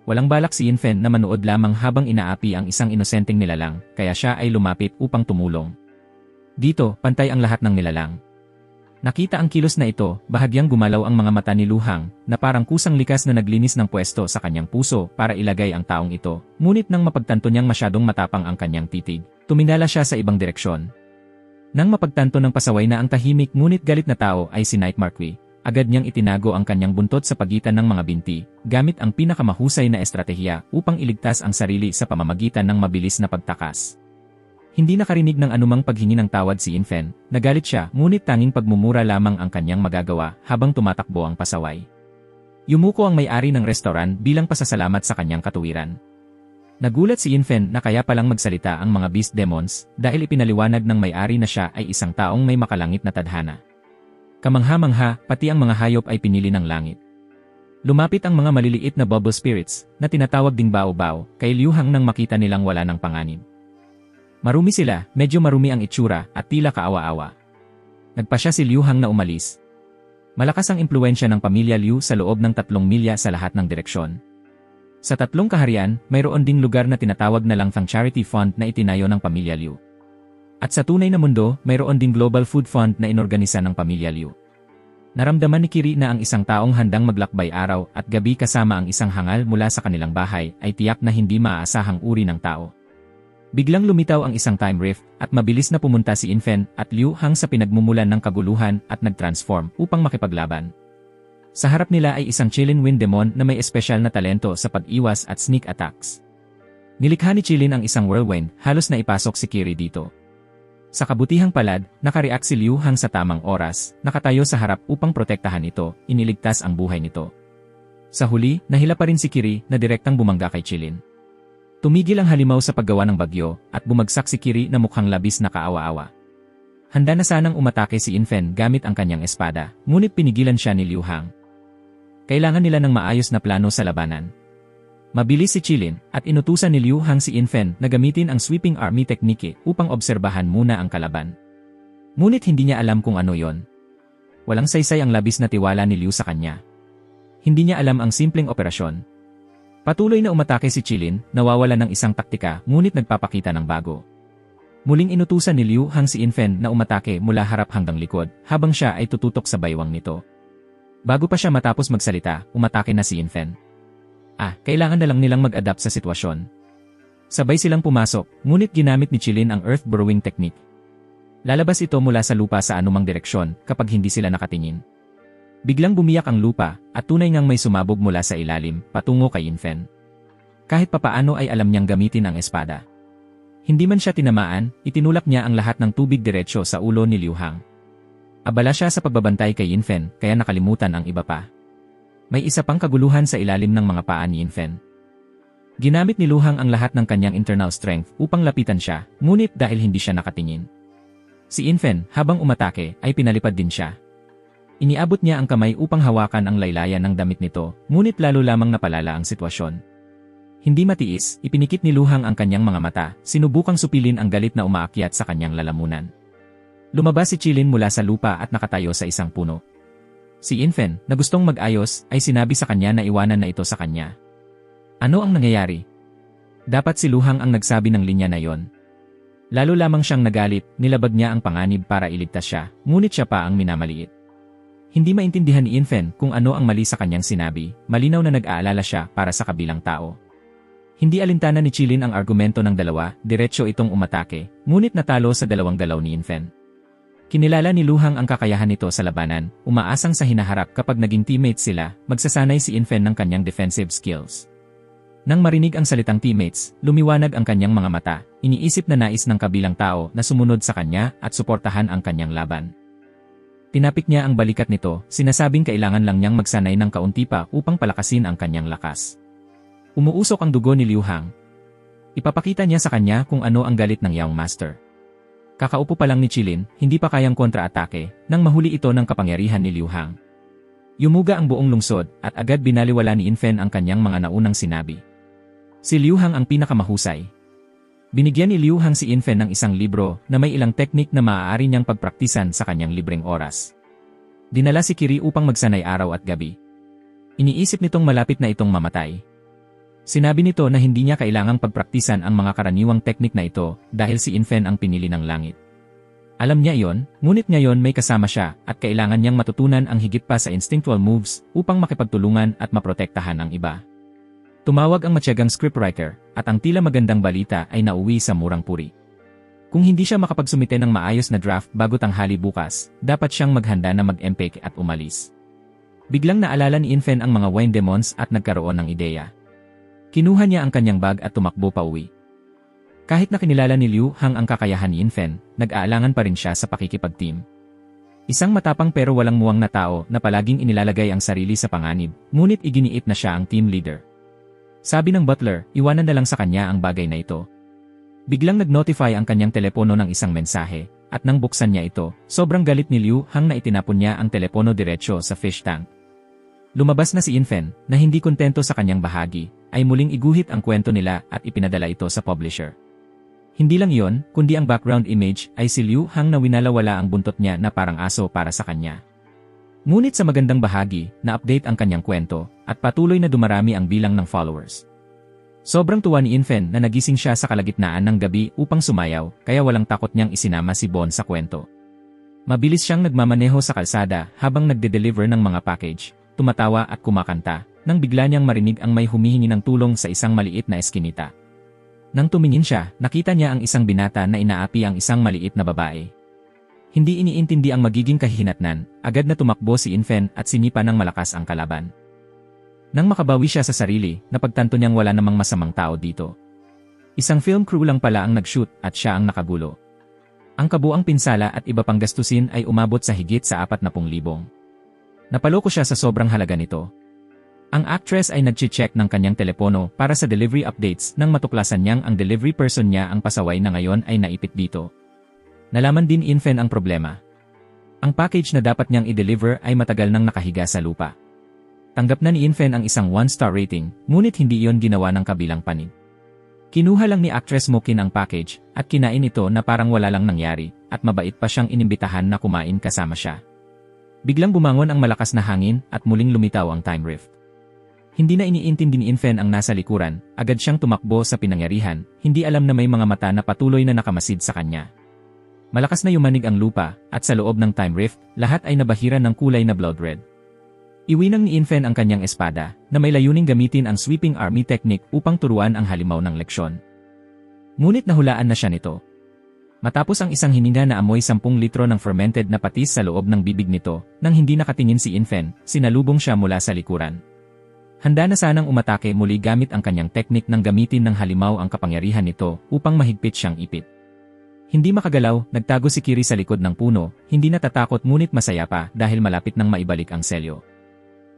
Walang balak si Infan na manood lamang habang inaapi ang isang inosenteng nilalang, kaya siya ay lumapit upang tumulong. Dito, pantay ang lahat ng nilalang. Nakita ang kilos na ito, bahagyang gumalaw ang mga mata ni Liu Hang, na parang kusang likas na naglinis ng pwesto sa kanyang puso para ilagay ang taong ito, ngunit nang mapagtanto niyang masyadong matapang ang kanyang titig, tumingala siya sa ibang direksyon. Nang mapagtanto ng pasaway na ang tahimik ngunit galit na tao ay si Night Marquis, agad niyang itinago ang kanyang buntot sa pagitan ng mga binti, gamit ang pinakamahusay na estratehiya upang iligtas ang sarili sa pamamagitan ng mabilis na pagtakas. Hindi nakarinig ng anumang paghingi ng tawad si Infan, nagalit siya ngunit tanging pagmumura lamang ang kanyang magagawa habang tumatakbo ang pasaway. Yumuko ang may-ari ng restoran bilang pasasalamat sa kanyang katuwiran. Nagulat si Infan na kaya palang magsalita ang mga beast demons dahil ipinaliwanag ng may-ari na siya ay isang taong may makalangit na tadhana. Kamangha-mangha, pati ang mga hayop ay pinili ng langit. Lumapit ang mga maliliit na bubble spirits na tinatawag ding bao-bao kay Liu Hang nang makita nilang wala ng panganib. Marumi sila, medyo marumi ang itsura at tila kaawa-awa. Nagpasya si Liu Hang na umalis. Malakas ang impluwensya ng pamilya Liu sa loob ng 3 milya sa lahat ng direksyon. Sa 3 kaharian, mayroon ding lugar na tinatawag na Langfang Charity Fund na itinayo ng pamilya Liu. At sa tunay na mundo, mayroon ding Global Food Fund na inorganisa ng pamilya Liu. Naramdaman ni Kiri na ang isang taong handang maglakbay araw at gabi kasama ang isang hangal mula sa kanilang bahay ay tiyak na hindi maaasahang uri ng tao. Biglang lumitaw ang isang time rift at mabilis na pumunta si Infan at Liu Hang sa pinagmumulan ng kaguluhan at nag-transform upang makipaglaban. Sa harap nila ay isang Qilin Wind Demon na may espesyal na talento sa pag-iwas at sneak attacks. Nilikha ni Qilin ang isang whirlwind, halos na ipasok si Kiri dito. Sa kabutihang palad, nakareact si Liu Hang sa tamang oras, nakatayo sa harap upang protektahan ito, iniligtas ang buhay nito. Sa huli, nahila pa rin si Kiri na direktang bumangga kay Qilin. Tumigil ang halimaw sa paggawa ng bagyo at bumagsak si Kiri na mukhang labis na kaawa-awa. Handa na sanang umatake si Infen gamit ang kanyang espada, ngunit pinigilan siya ni Liu Hang. Kailangan nila ng maayos na plano sa labanan. Mabilis si Qilin at inutusan ni Liu Hang si Infen na gamitin ang sweeping army technique upang obserbahan muna ang kalaban. Ngunit hindi niya alam kung ano yon. Walang saysay ang labis na tiwala ni Liu sa kanya. Hindi niya alam ang simpleng operasyon. Patuloy na umatake si Qilin, nawawala ng isang taktika ngunit nagpapakita ng bago. Muling inutusan ni Liu Hang si Infen na umatake mula harap hanggang likod habang siya ay tututok sa baywang nito. Bago pa siya matapos magsalita, umatake na si Infen. Kailangan na lang nilang mag-adapt sa sitwasyon. Sabay silang pumasok, ngunit ginamit ni Qilin ang earth burrowing technique. Lalabas ito mula sa lupa sa anumang direksyon kapag hindi sila nakatingin. Biglang bumiyak ang lupa at tunay ngang may sumabog mula sa ilalim patungo kay Infen. Kahit papaano ay alam niyang gamitin ang espada. Hindi man siya tinamaan, itinulak niya ang lahat ng tubig diretsyo sa ulo ni Liu Hang. Abala siya sa pagbabantay kay Infen kaya nakalimutan ang iba pa. May isa pang kaguluhan sa ilalim ng mga paa ni Infen. Ginamit ni Liu Hang ang lahat ng kanyang internal strength upang lapitan siya, ngunit dahil hindi siya nakatingin. Si Infen, habang umatake, ay pinalipad din siya. Iniabot niya ang kamay upang hawakan ang laylayan ng damit nito, ngunit lalo lamang napalala ang sitwasyon. Hindi matiis, ipinikit ni Liu Hang ang kanyang mga mata, sinubukang supilin ang galit na umaakyat sa kanyang lalamunan. Lumabas si Qilin mula sa lupa at nakatayo sa isang puno. Si Infen, na gustong mag-ayos, ay sinabi sa kanya na iwanan na ito sa kanya. Ano ang nangyayari? Dapat si Liu Hang ang nagsabi ng linya na yon. Lalo lamang siyang nagalit, nilabag niya ang panganib para iligtas siya, ngunit siya pa ang minamaliit. Hindi maintindihan ni Infen kung ano ang mali sa kanyang sinabi, malinaw na nag-aalala siya para sa kabilang tao. Hindi alintana ni Qilin ang argumento ng dalawa, diretsyo itong umatake, ngunit natalo sa dalawang galaw ni Infen. Kinilala ni Liu Hang ang kakayahan nito sa labanan, umaasang sa hinaharap kapag naging teammates sila, magsasanay si Infen ng kanyang defensive skills. Nang marinig ang salitang teammates, lumiwanag ang kanyang mga mata, iniisip na nais ng kabilang tao na sumunod sa kanya at suportahan ang kanyang laban. Tinapik niya ang balikat nito, sinasabing kailangan lang niyang magsanay ng kaunti pa upang palakasin ang kanyang lakas. Umuusok ang dugo ni Liu Hang. Ipapakita niya sa kanya kung ano ang galit ng Young Master. Kakaupo pa lang ni Qilin, hindi pa kayang kontra-atake, nang mahuli ito ng kapangyarihan ni Liu Hang. Yumuga ang buong lungsod, at agad binaliwala ni Infen ang kanyang mga naunang sinabi. Si Liu Hang ang pinakamahusay. Binigyan ni Liu Hang si Infen ng isang libro na may ilang teknik na maaari niyang pagpraktisan sa kanyang libreng oras. Dinala si Kiri upang magsanay araw at gabi. Iniisip nitong malapit na itong mamatay. Sinabi nito na hindi niya kailangang pagpraktisan ang mga karaniwang teknik na ito dahil si Infen ang pinili ng langit. Alam niya iyon, ngunit ngayon may kasama siya at kailangan niyang matutunan ang higit pa sa instinctual moves upang makipagtulungan at maprotektahan ang iba. Tumawag ang matyagang scriptwriter at ang tila magandang balita ay nauwi sa murang puri. Kung hindi siya makapagsumite ng maayos na draft bago tanghali bukas, dapat siyang maghanda na mag-empake at umalis. Biglang naalala ni Infen ang mga wine demons at nagkaroon ng ideya. Kinuha niya ang kanyang bag at tumakbo pauwi. Kahit na kinilala ni Liu Hang ang kakayahan ni Infen, nag-aalangan pa rin siya sa pakikipag-team. Isang matapang pero walang muwang na tao na palaging inilalagay ang sarili sa panganib, ngunit iginiit na siya ang team leader. Sabi ng butler, iwanan na lang sa kanya ang bagay na ito. Biglang nag-notify ang kanyang telepono ng isang mensahe, at nang buksan niya ito, sobrang galit ni Liu Hang na itinapon niya ang telepono diretsyo sa fish tank. Lumabas na si Infen, na hindi kontento sa kanyang bahagi, ay muling iguhit ang kwento nila at ipinadala ito sa publisher. Hindi lang iyon, kundi ang background image ay si Liu Hang na winalawala ang buntot niya na parang aso para sa kanya. Ngunit sa magandang bahagi, na-update ang kanyang kwento, at patuloy na dumarami ang bilang ng followers. Sobrang tuwa ni Infen na nagising siya sa kalagitnaan ng gabi upang sumayaw, kaya walang takot niyang isinama si Bon sa kwento. Mabilis siyang nagmamaneho sa kalsada habang nagde-deliver ng mga package, tumatawa at kumakanta, nang bigla niyang marinig ang may humihingi ng tulong sa isang maliit na eskinita. Nang tumingin siya, nakita niya ang isang binata na inaapi ang isang maliit na babae. Hindi iniintindi ang magiging kahihinatnan, agad na tumakbo si Infen at sinipa ng malakas ang kalaban. Nang makabawi siya sa sarili, napagtanto niyang wala namang masamang tao dito. Isang film crew lang pala ang nag-shoot at siya ang nakagulo. Ang kabuang pinsala at iba pang gastusin ay umabot sa higit sa 40,000. Napaloko siya sa sobrang halaga nito. Ang actress ay nag-check ng kanyang telepono para sa delivery updates nang matuklasan niyang ang delivery person niya ang pasaway na ngayon ay naipit dito. Nalaman din ni Infant ang problema. Ang package na dapat niyang i-deliver ay matagal nang nakahiga sa lupa. Tanggap na ni Infant ang isang 1-star rating, ngunit hindi iyon ginawa ng kabilang panig. Kinuha lang ni Actress Mokin ang package at kinain ito na parang wala lang nangyari at mabait pa siyang inimbitahan na kumain kasama siya. Biglang bumangon ang malakas na hangin at muling lumitaw ang time rift. Hindi na iniintindi ni Infant ang nasa likuran, agad siyang tumakbo sa pinangyarihan, hindi alam na may mga mata na patuloy na nakamasid sa kanya. Malakas na yumanig ang lupa, at sa loob ng time rift, lahat ay nabahiran ng kulay na blood red. Iwinang ni Infant ang kanyang espada, na may layuning gamitin ang sweeping army technique upang turuan ang halimaw ng leksyon. Ngunit nahulaan na siya nito. Matapos ang isang hininga na amoy 10 litro ng fermented na patis sa loob ng bibig nito, nang hindi nakatingin si Infant, sinalubong siya mula sa likuran. Handa na sanang umatake muli gamit ang kanyang teknik ng gamitin ng halimaw ang kapangyarihan nito upang mahigpit siyang ipit. Hindi makagalaw, nagtago si Kiri sa likod ng puno, hindi natatakot ngunit masaya pa dahil malapit nang maibalik ang selyo.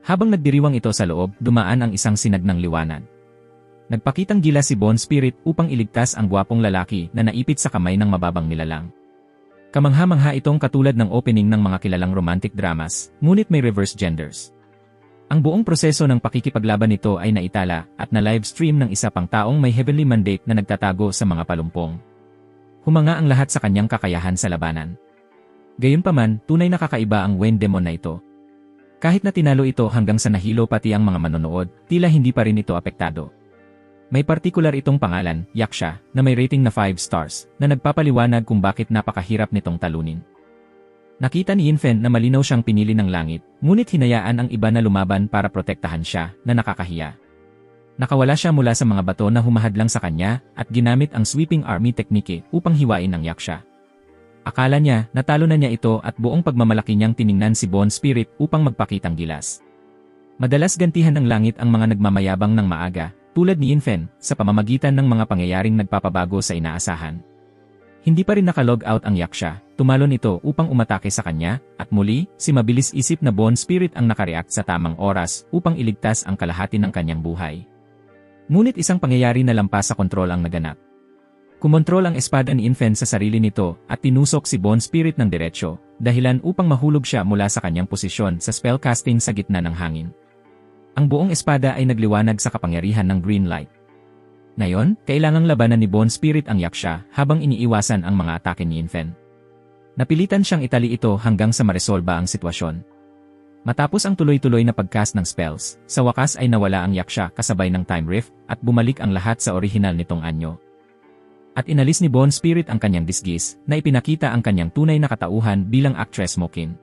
Habang nagdiriwang ito sa loob, dumaan ang isang sinag ng liwanag. Nagpakitang gila si Bone Spirit upang iligtas ang gwapong lalaki na naipit sa kamay ng mababang nilalang. Kamangha-mangha itong katulad ng opening ng mga kilalang romantic dramas, ngunit may reverse genders. Ang buong proseso ng pakikipaglaban nito ay naitala at na-livestream ng isa pang taong may heavenly mandate na nagtatago sa mga palumpong. Humanga ang lahat sa kanyang kakayahan sa labanan. Gayunpaman, tunay na kakaiba ang Wayne Demon na ito. Kahit na tinalo ito hanggang sa nahilo pati ang mga manonood, tila hindi pa rin ito apektado. May partikular itong pangalan, Yaksha, na may rating na 5 stars, na nagpapaliwanag kung bakit napakahirap nitong talunin. Nakita ni Infant na malinaw siyang pinili ng langit, ngunit hinayaan ang iba na lumaban para protektahan siya, na nakakahiya. Nakawala siya mula sa mga bato na humahadlang sa kanya at ginamit ang sweeping army technique upang hiwain ang Yaksha. Akala niya, natalo na niya ito at buong pagmamalaki niyang tiningnan si Bone Spirit upang magpakitang gilas. Madalas gantihan ng langit ang mga nagmamayabang ng maaga, tulad ni Infant, sa pamamagitan ng mga pangyayaring nagpapabago sa inaasahan. Hindi pa rin nakalog out ang Yaksha, tumalon ito upang umatake sa kanya, at muli, si mabilis isip na Bone Spirit ang nakareact sa tamang oras upang iligtas ang kalahati ng kanyang buhay. Ngunit isang pangyayari na lampas sa kontrol ang naganap. Kumontrol ang espada ni Infant sa sarili nito at tinusok si Bone Spirit ng diretsyo, dahilan upang mahulog siya mula sa kanyang posisyon sa spellcasting sa gitna ng hangin. Ang buong espada ay nagliwanag sa kapangyarihan ng green light. Ngayon, kailangang labanan ni Bone Spirit ang Yaksha habang iniiwasan ang mga atake ni Infant. Napilitan siyang itali ito hanggang sa maresolba ang sitwasyon. Matapos ang tuloy-tuloy na pagcast ng spells, sa wakas ay nawala ang Yaksha kasabay ng time rift at bumalik ang lahat sa orihinal nitong anyo. At inalis ni Bone Spirit ang kanyang disguise na ipinakita ang kanyang tunay na katauhan bilang Actress Mokin.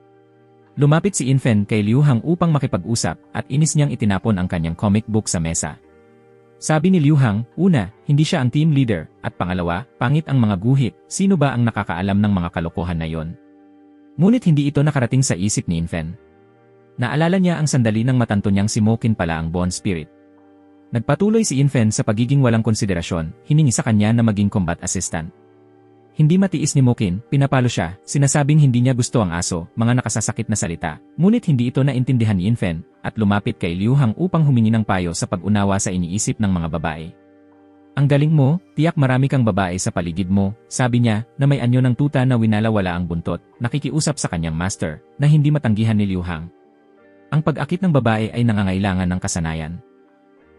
Lumapit si Infant kay Liu Hang upang makipag-usap at inis niyang itinapon ang kanyang comic book sa mesa. Sabi ni Liu Hang, una, hindi siya ang team leader, at pangalawa, pangit ang mga guhit, sino ba ang nakakaalam ng mga kalokohan na yon? Ngunit hindi ito nakarating sa isip ni Infant. Naalala niya ang sandali ng matanto niyang si Mokin pala ang Bone Spirit. Nagpatuloy si Infant sa pagiging walang konsiderasyon, hiningi sa kanya na maging combat assistant. Hindi matiis ni Mokin, pinapalo siya, sinasabing hindi niya gusto ang aso, mga nakasasakit na salita, ngunit hindi ito naintindihan ni Infant, at lumapit kay Liu Hang upang humingi ng payo sa pag-unawa sa iniisip ng mga babae. Ang galing mo, tiyak marami kang babae sa paligid mo, sabi niya, na may anyo ng tuta na winalawala ang buntot, nakikiusap sa kanyang master, na hindi matanggihan ni Liu Hang. Ang pag-akit ng babae ay nangangailangan ng kasanayan.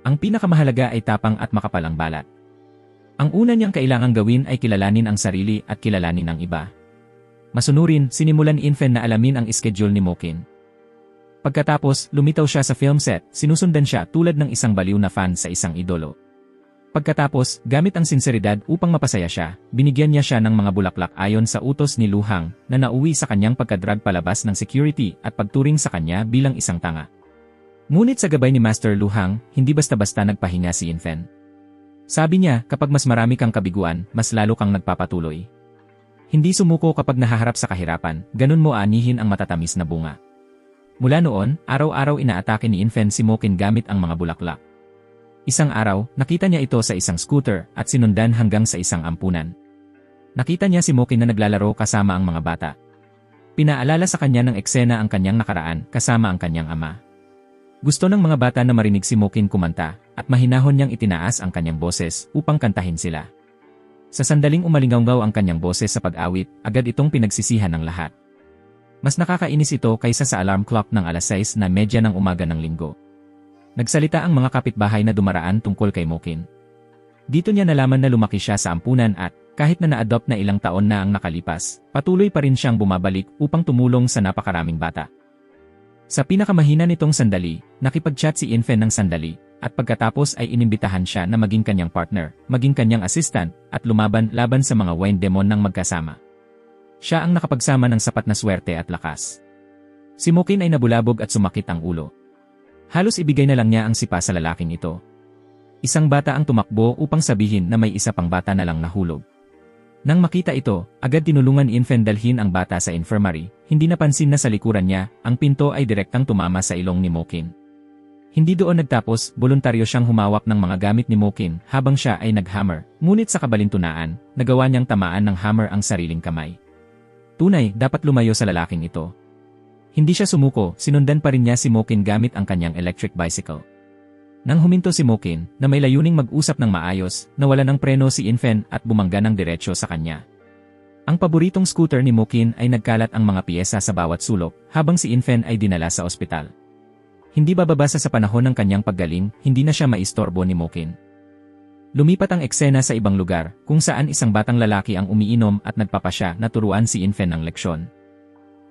Ang pinakamahalaga ay tapang at makapalang balat. Ang una niyang kailangang gawin ay kilalanin ang sarili at kilalanin ang iba. Masunurin, sinimulan ni Infant na alamin ang schedule ni Mokin. Pagkatapos, lumitaw siya sa film set, sinusundan siya tulad ng isang baliw na fan sa isang idolo. Pagkatapos, gamit ang sinseridad upang mapasaya siya, binigyan niya siya ng mga bulaklak ayon sa utos ni Liu Hang na nauwi sa kanyang pagkadrag palabas ng security at pagturing sa kanya bilang isang tanga. Ngunit sa gabay ni Master Liu Hang, hindi basta-basta nagpahinga si Infant. Sabi niya, kapag mas marami kang kabiguan, mas lalo kang nagpapatuloy. Hindi sumuko kapag nahaharap sa kahirapan, ganun mo aanihin ang matatamis na bunga. Mula noon, araw-araw inaatake ni Infant si Mokin gamit ang mga bulaklak. Isang araw, nakita niya ito sa isang scooter at sinundan hanggang sa isang ampunan. Nakita niya si Mokin na naglalaro kasama ang mga bata. Pinaalala sa kanya ng eksena ang kanyang nakaraan kasama ang kanyang ama. Gusto ng mga bata na marinig si Mokin kumanta at mahinahon niyang itinaas ang kanyang boses upang kantahin sila. Sa sandaling umalingaw ang kanyang boses sa pag-awit, agad itong pinagsisihan ng lahat. Mas nakakainis ito kaysa sa alarm clock ng 6:30 ng umaga ng linggo. Nagsalita ang mga kapitbahay na dumaraan tungkol kay Mokin. Dito niya nalaman na lumaki siya sa ampunan at, kahit na na-adopt na ilang taon na ang nakalipas, patuloy pa rin siyang bumabalik upang tumulong sa napakaraming bata. Sa pinakamahina nitong sandali, nakipag-chat si Infant ng sandali, at pagkatapos ay inimbitahan siya na maging kanyang partner, maging kanyang assistant, at lumaban laban sa mga wine demon ng magkasama. Siya ang nakapagsama ng sapat na swerte at lakas. Si Mokin ay nabulabog at sumakit ang ulo. Halos ibigay na lang niya ang sipa sa lalaking ito. Isang bata ang tumakbo upang sabihin na may isa pang bata na lang nahulog. Nang makita ito, agad tinulungan ni Infant dalhin ang bata sa infirmary, hindi napansin na sa likuran niya, ang pinto ay direktang tumama sa ilong ni Mokin. Hindi doon nagtapos, voluntaryo siyang humawak ng mga gamit ni Mokin habang siya ay nag-hammer, ngunit sa kabalintunaan, nagawa niyang tamaan ng hammer ang sariling kamay. Tunay, dapat lumayo sa lalaking ito. Hindi siya sumuko, sinundan pa rin niya si Mokin gamit ang kanyang electric bicycle. Nang huminto si Mokin, na may layuning mag-usap ng maayos, nawalan ng preno si Infant at bumangga ng diretsyo sa kanya. Ang paboritong scooter ni Mokin ay nagkalat ang mga piyesa sa bawat sulok, habang si Infant ay dinala sa ospital. Hindi bababasa sa panahon ng kanyang paggaling, hindi na siya maistorbo ni Mokin. Lumipat ang eksena sa ibang lugar, kung saan isang batang lalaki ang umiinom at nagpapasya na turuan si Infant ng leksyon.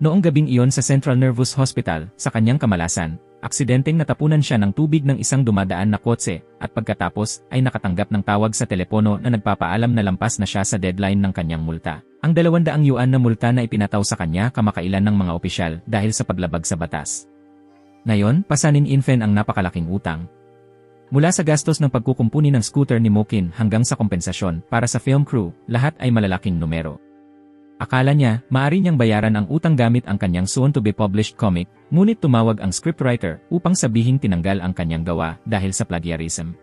Noong gabing iyon sa Central Nervous Hospital, sa kanyang kamalasan, aksidenteng natapunan siya ng tubig ng isang dumadaan na kotse, at pagkatapos ay nakatanggap ng tawag sa telepono na nagpapaalam na lampas na siya sa deadline ng kanyang multa. Ang 200 yuan na multa na ipinataw sa kanya kamakailan ng mga opisyal dahil sa paglabag sa batas. Ngayon, pasanin Infant ang napakalaking utang. Mula sa gastos ng pagkukumpuni ng scooter ni Mokin hanggang sa kompensasyon para sa film crew, lahat ay malalaking numero. Akala niya, maaari niyang bayaran ang utang gamit ang kanyang soon-to-be-published comic, ngunit tumawag ang scriptwriter upang sabihing tinanggal ang kanyang gawa dahil sa plagiarism.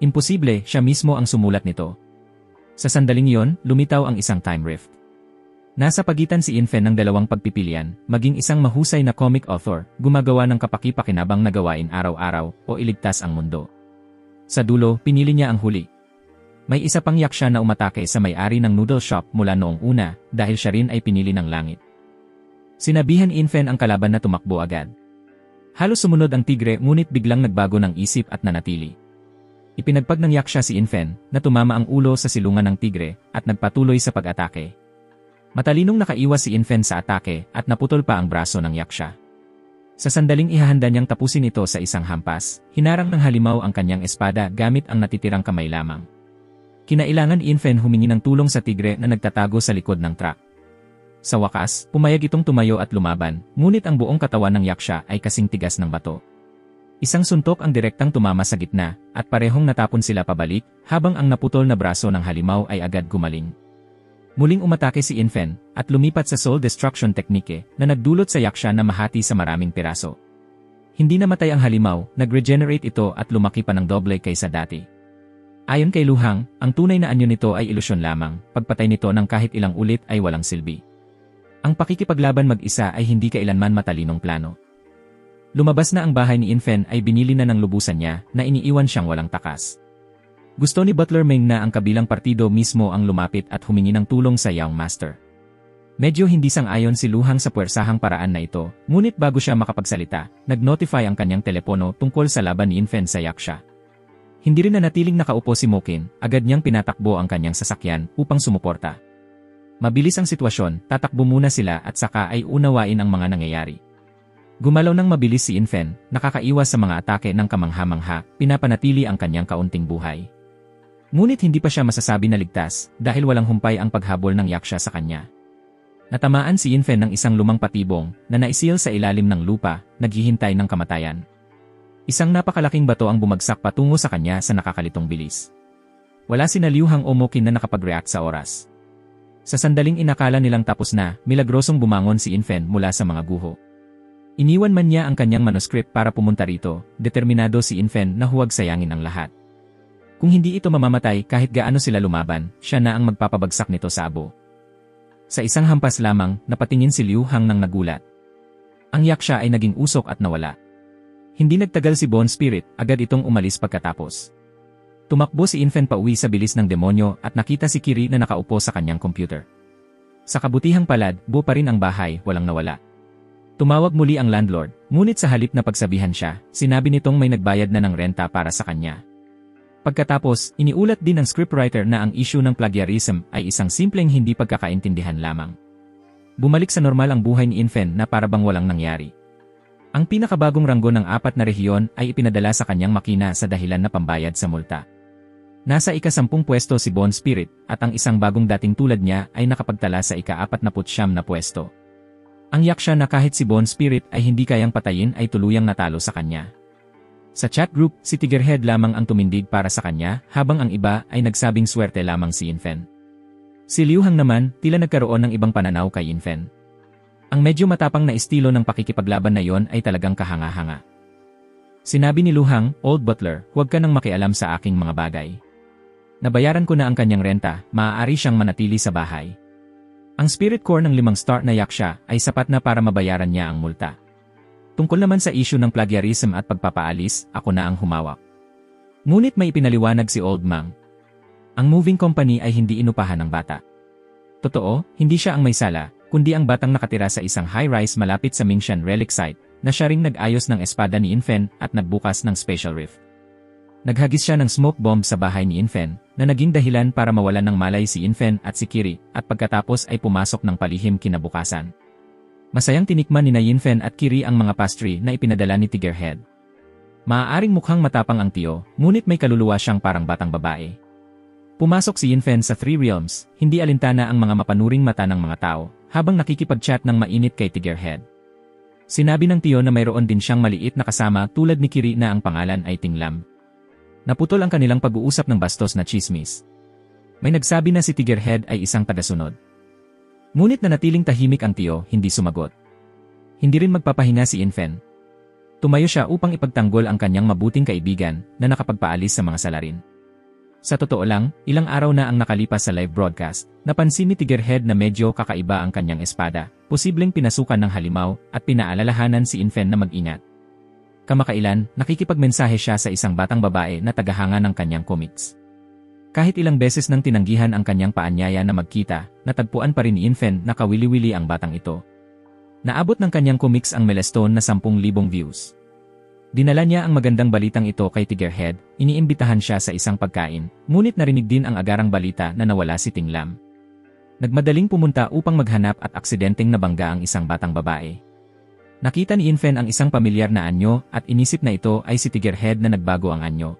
Imposible, siya mismo ang sumulat nito. Sa sandaling iyon, lumitaw ang isang time rift. Nasa pagitan si Infant ng dalawang pagpipilian, maging isang mahusay na comic author, gumagawa ng kapaki-pakinabang na gawain araw-araw, o iligtas ang mundo. Sa dulo, pinili niya ang huli. May isa pang yaksha na umatake sa may-ari ng noodle shop mula noong una, dahil siya rin ay pinili ng langit. Sinabihan Infant ang kalaban na tumakbo agad. Halos sumunod ang tigre ngunit biglang nagbago ng isip at nanatili. Ipinagpag ng yaksha si Infant na tumama ang ulo sa silungan ng tigre at nagpatuloy sa pag-atake. Matalinong nakaiwas si Infant sa atake at naputol pa ang braso ng yaksha. Sa sandaling ihahanda niyang tapusin ito sa isang hampas, hinarang ng halimaw ang kanyang espada gamit ang natitirang kamay lamang. Kinailangan Infant humingi ng tulong sa tigre na nagtatago sa likod ng truck. Sa wakas, pumayag itong tumayo at lumaban, ngunit ang buong katawan ng yaksha ay kasing tigas ng bato. Isang suntok ang direktang tumama sa gitna, at parehong natapon sila pabalik, habang ang naputol na braso ng halimaw ay agad gumaling. Muling umatake si Infant, at lumipat sa soul destruction technique, na nagdulot sa yaksha na mahati sa maraming piraso. Hindi namatay ang halimaw, nag-regenerate ito at lumaki pa ng doble kaysa dati. Ayon kay Luhang, ang tunay na anyo nito ay ilusyon lamang, pagpatay nito ng kahit ilang ulit ay walang silbi. Ang pakikipaglaban mag-isa ay hindi kailanman matalinong plano. Lumabas na ang bahay ni Infant ay binili na ng lubusan niya na iniiwan siyang walang takas. Gusto ni Butler Ming na ang kabilang partido mismo ang lumapit at humingi ng tulong sa Young Master. Medyo hindi sang-ayon si Luhang sa puwersahang paraan na ito, ngunit bago siya makapagsalita, nag-notify ang kanyang telepono tungkol sa laban ni Infant sa yaksha. Hindi rin nanatiling nakaupo si Mokin, agad niyang pinatakbo ang kanyang sasakyan upang sumuporta. Mabilis ang sitwasyon, tatakbo muna sila at saka ay unawain ang mga nangyayari. Gumalaw ng mabilis si Infant, nakakaiwas sa mga atake ng kamangha-mangha, pinapanatili ang kanyang kaunting buhay. Ngunit hindi pa siya masasabi na ligtas dahil walang humpay ang paghabol ng yaksha sa kanya. Natamaan si Infant ng isang lumang patibong na naisil sa ilalim ng lupa, naghihintay ng kamatayan. Isang napakalaking bato ang bumagsak patungo sa kanya sa nakakalitong bilis. Wala sina Luhang o Mokin na nakapag-react sa oras. Sa sandaling inakala nilang tapos na, milagrosong bumangon si Infant mula sa mga guho. Iniwan man niya ang kanyang manuscript para pumunta rito, determinado si Infant na huwag sayangin ang lahat. Kung hindi ito mamamatay kahit gaano sila lumaban, siya na ang magpapabagsak nito sa abo. Sa isang hampas lamang, napatingin si Luhang nang nagulat. Ang yaksha ay naging usok at nawala. Hindi nagtagal si Bone Spirit, agad itong umalis pagkatapos. Tumakbo si Infant pauwi sa bilis ng demonyo at nakita si Kiri na nakaupo sa kanyang computer. Sa kabutihang palad, buo pa rin ang bahay, walang nawala. Tumawag muli ang landlord, ngunit sa halip na pagsabihan siya, sinabi nitong may nagbayad na ng renta para sa kanya. Pagkatapos, iniulat din ng scriptwriter na ang issue ng plagiarism ay isang simpleng hindi pagkakaintindihan lamang. Bumalik sa normal ang buhay ni Infant na para bang walang nangyari. Ang pinakabagong ranggo ng 4 na rehiyon ay ipinadala sa kanyang makina sa dahilan na pambayad sa multa. Nasa ika-10 pwesto si Bond Spirit at ang isang bagong dating tulad niya ay nakapagtala sa ika-49 na pwesto. Ang yaksya na kahit si Bond Spirit ay hindi kayang patayin ay tuluyang natalo sa kanya. Sa chat group, si Tigerhead lamang ang tumindig para sa kanya habang ang iba ay nagsabing swerte lamang si Infant. Si Liu Hang naman, tila nagkaroon ng ibang pananaw kay Infant. Ang medyo matapang na estilo ng pakikipaglaban na yon ay talagang kahanga-hanga. Sinabi ni Liu Hang, "Old butler, huwag ka nang makialam sa aking mga bagay. Nabayaran ko na ang kanyang renta, maaari siyang manatili sa bahay." Ang spirit core ng 5 star na yaksha ay sapat na para mabayaran niya ang multa. Tungkol naman sa issue ng plagiarism at pagpapaalis, ako na ang humawak. Ngunit may ipinaliwanag si Old Mang. Ang moving company ay hindi inupahan ng bata. Totoo, hindi siya ang may sala, kundi ang batang nakatira sa isang high-rise malapit sa Mingshan relic site, na siya ring nag-ayos ng espada ni Infant at nagbukas ng special rift. Naghagis siya ng smoke bomb sa bahay ni Infant, na naging dahilan para mawalan ng malay si Infant at si Kiri, at pagkatapos ay pumasok ng palihim kinabukasan. Masayang tinikman ni Infant at Kiri ang mga pastry na ipinadala ni Tigerhead. Maaaring mukhang matapang ang tiyo, ngunit may kaluluwa siyang parang batang babae. Pumasok si Infant sa Three Realms, hindi alintana ang mga mapanuring mata ng mga tao, habang nakikipag-chat ng mainit kay Tigerhead. Sinabi ng tiyo na mayroon din siyang maliit na kasama tulad ni Kiri na ang pangalan ay Tinglam. Naputol ang kanilang pag-uusap ng bastos na chismis. May nagsabi na si Tigerhead ay isang tagasunod. Ngunit nanatiling tahimik ang tiyo, hindi sumagot. Hindi rin magpapahinga si Infant. Tumayo siya upang ipagtanggol ang kanyang mabuting kaibigan na nakapagpaalis sa mga salarin. Sa totoo lang, ilang araw na ang nakalipas sa live broadcast, napansin ni Tigerhead na medyo kakaiba ang kanyang espada, posibleng pinasukan ng halimaw at pinaalalahanan si Infant na mag-ingat. Kamakailan, nakikipagmensahe siya sa isang batang babae na tagahanga ng kanyang comics. Kahit ilang beses nang tinanggihan ang kanyang paanyaya na magkita, natagpuan pa rin ni Infant na kawili-wili ang batang ito. Naabot ng kanyang comics ang milestone na 10,000 views. Dinala niya ang magandang balitang ito kay Tigerhead, iniimbitahan siya sa isang pagkain, ngunit narinig din ang agarang balita na nawala si Tinglam. Nagmadaling pumunta upang maghanap at aksidenteng nabangga ang isang batang babae. Nakita ni Infant ang isang pamilyar na anyo at inisip na ito ay si Tigerhead na nagbago ang anyo.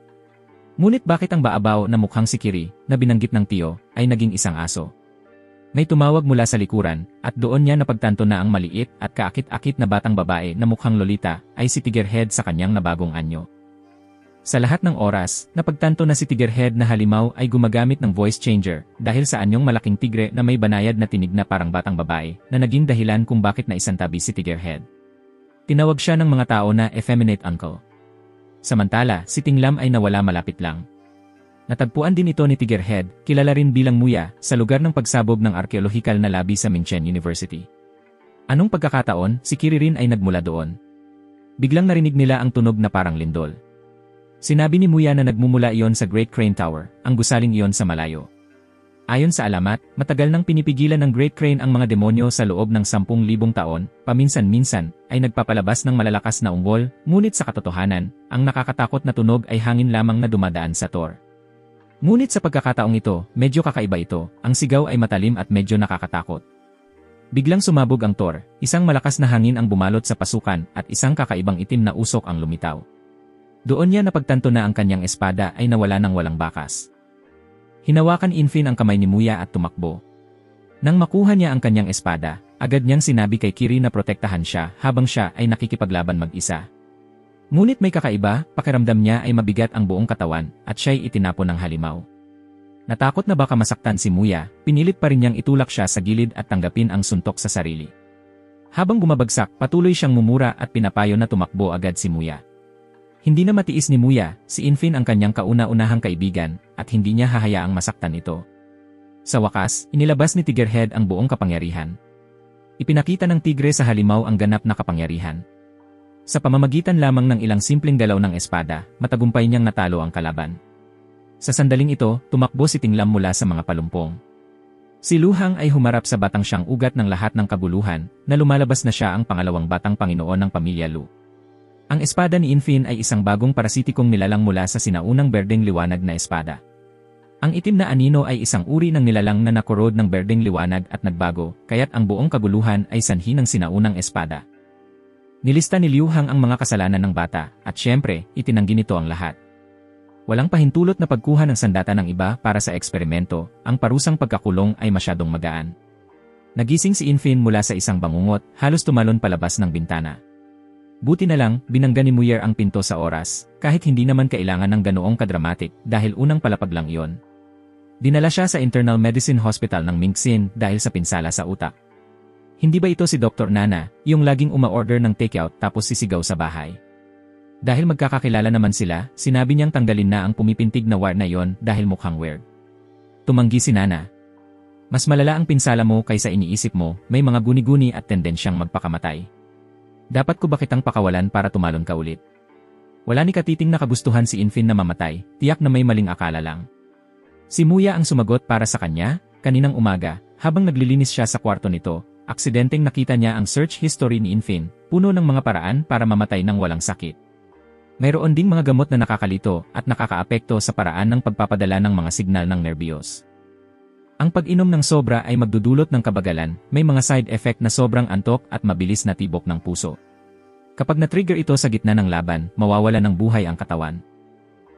Ngunit bakit ang baabaw na mukhang si Kiri, na binanggit ng tiyo, ay naging isang aso? May tumawag mula sa likuran, at doon niya napagtanto na ang maliit at kaakit-akit na batang babae na mukhang lolita ay si Tigerhead sa kanyang nabagong anyo. Sa lahat ng oras, napagtanto na si Tigerhead na halimaw ay gumagamit ng voice changer dahil sa anyong malaking tigre na may banayad na tinig na parang batang babae na naging dahilan kung bakit naisantabi si Tigerhead. Tinawag siya ng mga tao na effeminate uncle. Samantala, si Tinglam ay nawala malapit lang. Natagpuan din ito ni Tigerhead, kilala rin bilang Muya, sa lugar ng pagsabog ng arkeolohikal na labi sa Mingshan University. Anong pagkakataon, si Kiri rin ay nagmula doon. Biglang narinig nila ang tunog na parang lindol. Sinabi ni Muya na nagmumula iyon sa Great Crane Tower, ang gusaling iyon sa malayo. Ayon sa alamat, matagal nang pinipigilan ng Great Crane ang mga demonyo sa loob ng 10,000 taon, paminsan-minsan, ay nagpapalabas ng malalakas na ungol, ngunit sa katotohanan, ang nakakatakot na tunog ay hangin lamang na dumadaan sa Tor. Ngunit sa pagkakataong ito, medyo kakaiba ito, ang sigaw ay matalim at medyo nakakatakot. Biglang sumabog ang Tor, isang malakas na hangin ang bumalot sa pasukan at isang kakaibang itim na usok ang lumitaw. Doon niya napagtanto na ang kanyang espada ay nawala ng walang bakas. Hinawakan Infant ang kamay ni Muya at tumakbo. Nang makuha niya ang kanyang espada, agad niyang sinabi kay Kiri na protektahan siya habang siya ay nakikipaglaban mag-isa. Ngunit may kakaiba, pakiramdam niya ay mabigat ang buong katawan at siya'y itinapon ng halimaw. Natakot na baka masaktan si Muya, pinilit pa rin niyang itulak siya sa gilid at tanggapin ang suntok sa sarili. Habang bumabagsak, patuloy siyang mumura at pinapayo na tumakbo agad si Muya. Hindi na matiis ni Muya, si Infant ang kanyang kauna-unahang kaibigan, at hindi niya hahayaang masaktan ito. Sa wakas, inilabas ni Tigerhead ang buong kapangyarihan. Ipinakita ng tigre sa halimaw ang ganap na kapangyarihan. Sa pamamagitan lamang ng ilang simpleng galaw ng espada, matagumpay niyang natalo ang kalaban. Sa sandaling ito, tumakbo si Tinglam mula sa mga palumpong. Si Luhang ay humarap sa batang siyang ugat ng lahat ng kabuluhan, na lumalabas na siya ang pangalawang batang Panginoon ng pamilya Lu. Ang espada ni Infin ay isang bagong parasitikong nilalang mula sa sinaunang berdeng liwanag na espada. Ang itim na anino ay isang uri ng nilalang na nakorod ng berdeng liwanag at nagbago, kaya't ang buong kaguluhan ay sanhi ng sinaunang espada. Nilista ni Liu Hang ang mga kasalanan ng bata, at syempre, itinanggi nito ang lahat. Walang pahintulot na pagkuha ng sandata ng iba para sa eksperimento, ang parusang pagkakulong ay masyadong magaan. Nagising si Infin mula sa isang bangungot, halos tumalon palabas ng bintana. Buti na lang, binangga ni Muyer ang pinto sa oras, kahit hindi naman kailangan ng ganoong kadramatik dahil unang palapag lang iyon. Dinala siya sa Internal Medicine Hospital ng Mingxin dahil sa pinsala sa utak. Hindi ba ito si Dr. Nana, yung laging uma-order ng takeout tapos sisigaw sa bahay? Dahil magkakakilala naman sila, sinabi niyang tanggalin na ang pumipintig na wire na yon dahil mukhang weird. Tumanggi si Nana. Mas malala ang pinsala mo kaysa iniisip mo, may mga guni-guni at tendensyang magpakamatay. Dapat ko ba kitang pakawalan para tumalon ka ulit? Wala ni Katiting na kagustuhan si Infin na mamatay, tiyak na may maling akala lang. Si Muya ang sumagot para sa kanya, kaninang umaga, habang naglilinis siya sa kwarto nito, aksidenteng nakita niya ang search history ni Infin, puno ng mga paraan para mamatay ng walang sakit. Mayroon ding mga gamot na nakakalito at nakakaapekto sa paraan ng pagpapadala ng mga signal ng nerbiyos. Ang pag-inom ng sobra ay magdudulot ng kabagalan, may mga side effect na sobrang antok at mabilis na tibok ng puso. Kapag na-trigger ito sa gitna ng laban, mawawala ng buhay ang katawan.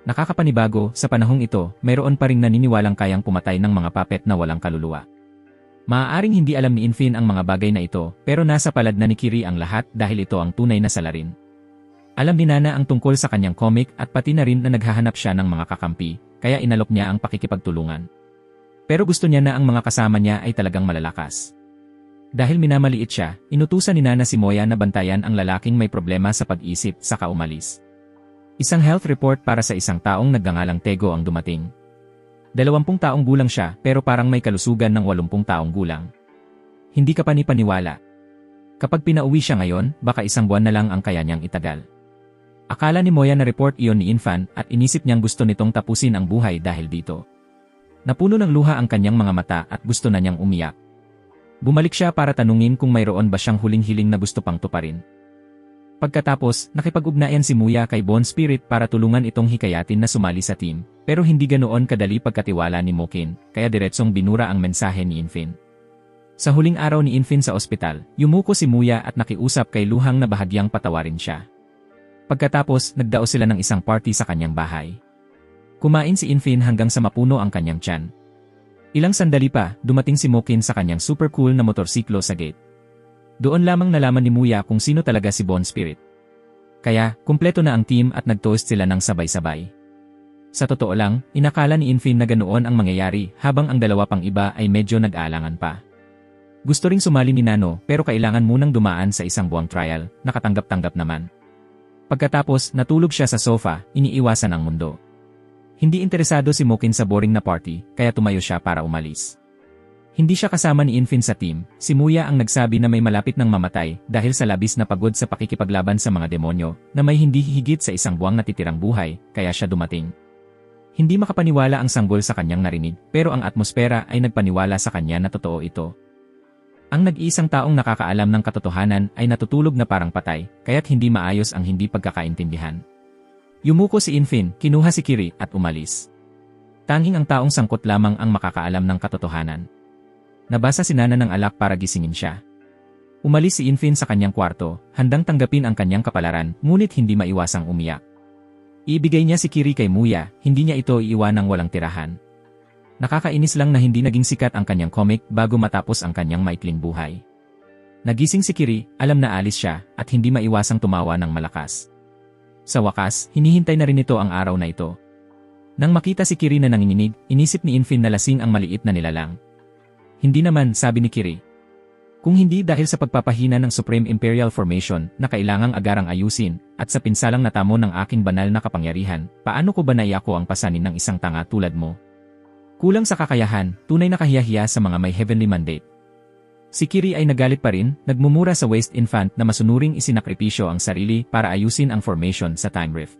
Nakakapanibago, sa panahong ito, mayroon pa ring naniniwalang kayang pumatay ng mga puppet na walang kaluluwa. Maaaring hindi alam ni Infin ang mga bagay na ito, pero nasa palad na ni Kiri ang lahat dahil ito ang tunay na salarin. Alam ni Nana ang tungkol sa kanyang comic at pati na rin na naghahanap siya ng mga kakampi, kaya inalok niya ang pakikipagtulungan. Pero gusto niya na ang mga kasama niya ay talagang malalakas. Dahil minamaliit siya, inutusan ni Nana si Moya na bantayan ang lalaking may problema sa pag-isip saka umalis. Isang health report para sa isang taong nagngangalang Tego ang dumating. 20 taong gulang siya pero parang may kalusugan ng 80 taong gulang. Hindi ka pa ni paniwala. Kapag pinauwi siya ngayon, baka isang buwan na lang ang kaya niyang itagal. Akala ni Moya na report iyon ni Infan at inisip niyang gusto nitong tapusin ang buhay dahil dito. Napuno ng luha ang kanyang mga mata at gusto na niyang umiyak. Bumalik siya para tanungin kung mayroon ba siyang huling-hiling na gusto pang tuparin. Pagkatapos, nakipag-ugnayan si Muya kay Bone Spirit para tulungan itong hikayatin na sumali sa team, pero hindi ganoon kadali pagkatiwala ni Mokin, kaya diretsong binura ang mensahe ni Infin. Sa huling araw ni Infin sa ospital, yumuko si Muya at nakiusap kay Luhang na bahagyang patawarin siya. Pagkatapos, nagdao sila ng isang party sa kanyang bahay. Kumain si Infin hanggang sa mapuno ang kanyang tiyan. Ilang sandali pa, dumating si Mokin sa kanyang super cool na motorsiklo sa gate. Doon lamang nalaman ni Muya kung sino talaga si Bone Spirit. Kaya, kumpleto na ang team at nag-toast sila ng sabay-sabay. Sa totoo lang, inakala ni Infin na ganoon ang mangyayari habang ang dalawa pang iba ay medyo nag-aalangan pa. Gusto ring sumali ni Nano pero kailangan munang dumaan sa isang buwang trial, nakatanggap-tanggap naman. Pagkatapos, natulog siya sa sofa, iniiwasan ang mundo. Hindi interesado si Mokin sa boring na party, kaya tumayo siya para umalis. Hindi siya kasama ni Infin sa team, si Muya ang nagsabi na may malapit ng mamatay dahil sa labis na pagod sa pakikipaglaban sa mga demonyo na may hindi higit sa isang buwang natitirang buhay, kaya siya dumating. Hindi makapaniwala ang sanggol sa kanyang narinig, pero ang atmosfera ay nagpaniwala sa kanya na totoo ito. Ang nag-iisang taong nakakaalam ng katotohanan ay natutulog na parang patay, kaya't hindi maayos ang hindi pagkakaintindihan. Yumuko si Infin, kinuha si Kiri at umalis. Tanging ang taong sangkot lamang ang makakaalam ng katotohanan. Nabasa si Nana ng alak para gisingin siya. Umalis si Infin sa kanyang kwarto, handang tanggapin ang kanyang kapalaran, ngunit hindi maiwasang umiyak. Ibigay niya si Kiri kay Muya, hindi niya ito iiwanang walang tirahan. Nakakainis lang na hindi naging sikat ang kanyang comic bago matapos ang kanyang maikling buhay. Nagising si Kiri, alam na alis siya, at hindi maiwasang tumawa ng malakas. Sa wakas, hinihintay na rin ito ang araw na ito. Nang makita si Kiri na nanginginig, inisip ni Infin na lasing ang maliit na nilalang. Hindi naman, sabi ni Kiri. Kung hindi dahil sa pagpapahina ng Supreme Imperial Formation na kailangang agarang ayusin, at sa pinsalang natamo ng aking banal na kapangyarihan, paano ko ba naiyako ang pasanin ng isang tanga tulad mo? Kulang sa kakayahan, tunay na kahiyahiya sa mga may heavenly mandate. Si Kiri ay nagalit pa rin, nagmumura sa Waste Infant na masunuring isinakripisyo ang sarili para ayusin ang formation sa Time Rift.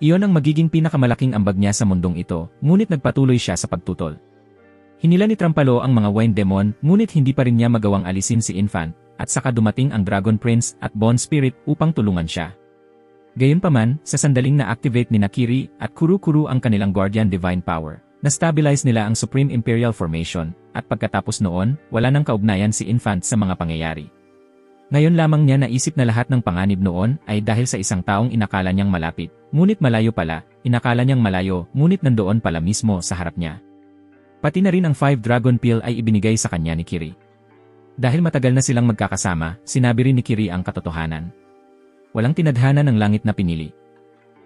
Iyon ang magiging pinakamalaking ambag niya sa mundong ito, ngunit nagpatuloy siya sa pagtutol. Hinila ni Trampalo ang mga Wine Demon, ngunit hindi pa rin niya magawang alisin si Infant, at saka dumating ang Dragon Prince at Bone Spirit upang tulungan siya. Gayunpaman, sa sandaling na-activate ni Kiri at Kuru-Kuru ang kanilang Guardian Divine Power, na-stabilize nila ang Supreme Imperial Formation, at pagkatapos noon, wala nang kaugnayan si Infant sa mga pangyayari. Ngayon lamang niya naisip na lahat ng panganib noon ay dahil sa isang taong inakala niyang malapit, ngunit malayo pala, inakala niyang malayo, ngunit nandoon pala mismo sa harap niya. Pati na rin ang 5 Dragon Pill ay ibinigay sa kanya ni Kiri. Dahil matagal na silang magkakasama, sinabi rin ni Kiri ang katotohanan. Walang tinadhana ng langit na pinili.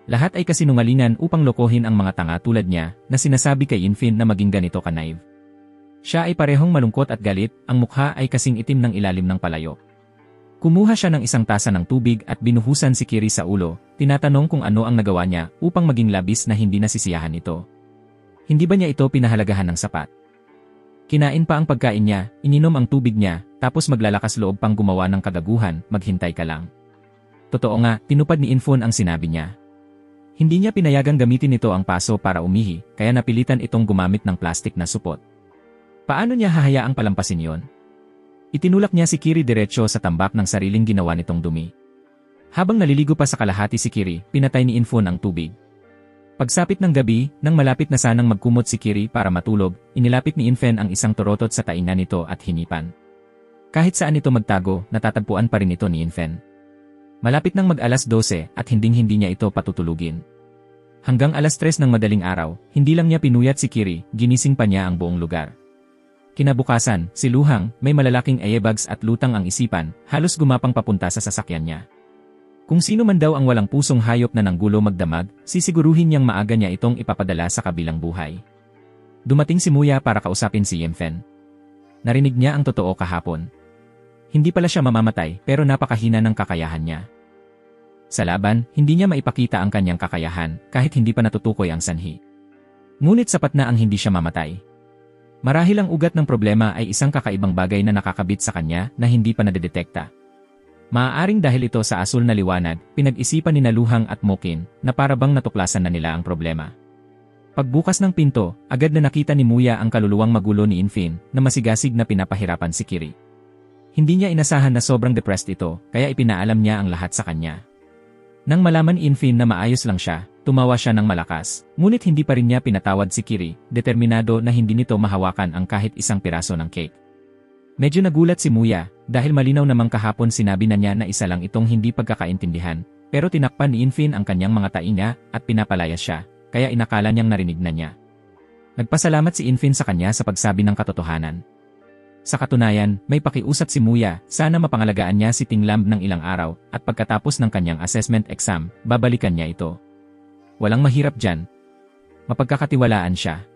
Lahat ay kasinungalingan upang lokohin ang mga tanga tulad niya na sinasabi kay Infin na maging ganito ka-naive. Siya ay parehong malungkot at galit, ang mukha ay kasing itim ng ilalim ng palayo. Kumuha siya ng isang tasa ng tubig at binuhusan si Kiri sa ulo, tinatanong kung ano ang nagawa niya upang maging labis na hindi nasisiyahan ito. Hindi ba niya ito pinahalagahan ng sapat? Kinain pa ang pagkain niya, ininom ang tubig niya, tapos maglalakas loob pang gumawa ng kagaguhan, maghintay ka lang. Totoo nga, tinupad ni Infon ang sinabi niya. Hindi niya pinayagang gamitin ito ang paso para umihi, kaya napilitan itong gumamit ng plastik na supot. Paano niya hahayaang palampasin yon? Itinulak niya si Kiri diretso sa tambak ng sariling ginawa nitong dumi. Habang naliligo pa sa kalahati si Kiri, pinatay ni Infon ang tubig. Pagsapit ng gabi, nang malapit na sanang magkumot si Kiri para matulog, inilapit ni Infan ang isang torotot sa tainga nito at hinipan. Kahit saan ito magtago, natatagpuan pa rin ito ni Infan. Malapit nang mag-alas 12 at hinding-hindi niya ito patutulugin. Hanggang alas 3 ng madaling araw, hindi lang niya pinuyat si Kiri, ginising pa niya ang buong lugar. Kinabukasan, si Luhang, may malalaking eyebags at lutang ang isipan, halos gumapang papunta sa sasakyan niya. Kung sino man daw ang walang pusong hayop na nanggulo magdamag, sisiguruhin niyang maaga niya itong ipapadala sa kabilang buhay. Dumating si Muya para kausapin si Yemfen. Narinig niya ang totoo kahapon. Hindi pala siya mamamatay pero napakahina ng kakayahan niya. Sa laban, hindi niya maipakita ang kanyang kakayahan kahit hindi pa natutukoy ang sanhi. Ngunit sapat na ang hindi siya mamatay. Marahil ang ugat ng problema ay isang kakaibang bagay na nakakabit sa kanya na hindi pa nadidetekta. Maaaring dahil ito sa asul na liwanag, pinag-isipan ni Luhang at Mokin na parabang natuklasan na nila ang problema. Pagbukas ng pinto, agad na nakita ni Muya ang kaluluwang magulo ni Infin na masigasig na pinapahirapan si Kiri. Hindi niya inasahan na sobrang depressed ito, kaya ipinaalam niya ang lahat sa kanya. Nang malaman ni Infin na maayos lang siya, tumawa siya ng malakas, ngunit hindi pa rin niya pinatawad si Kiri, determinado na hindi nito mahawakan ang kahit isang piraso ng cake. Medyo nagulat si Muya, dahil malinaw namang kahapon sinabi na niya na isa lang itong hindi pagkakaintindihan, pero tinakpan ni Infin ang kanyang mga tainga at pinapalayas siya, kaya inakala niyang narinig na niya. Nagpasalamat si Infin sa kanya sa pagsabi ng katotohanan. Sa katunayan, may pakiusap si Muya, sana mapangalagaan niya si Tinglam ng ilang araw, at pagkatapos ng kanyang assessment exam, babalikan niya ito. Walang mahirap dyan. Mapagkakatiwalaan siya.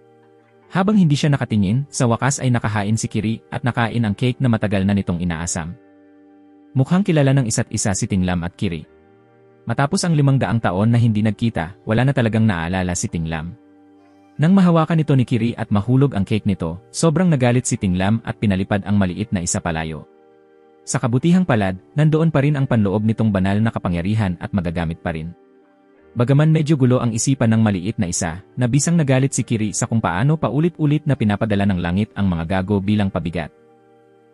Habang hindi siya nakatingin, sa wakas ay nakahain si Kiri at nakain ang cake na matagal na nitong inaasam. Mukhang kilala ng isa't isa si Tinglam at Kiri. Matapos ang 500 taon na hindi nagkita, wala na talagang naaalala si Tinglam. Nang mahawakan nito ni Kiri at mahulog ang cake nito, sobrang nagalit si Tinglam at pinalipad ang maliit na isa palayo. Sa kabutihang palad, nandoon pa rin ang panloob nitong banal na kapangyarihan at magagamit pa rin. Bagaman medyo gulo ang isipan ng maliit na isa, nabisang nagalit si Kiri sa kung paano paulit-ulit na pinapadala ng langit ang mga gago bilang pabigat.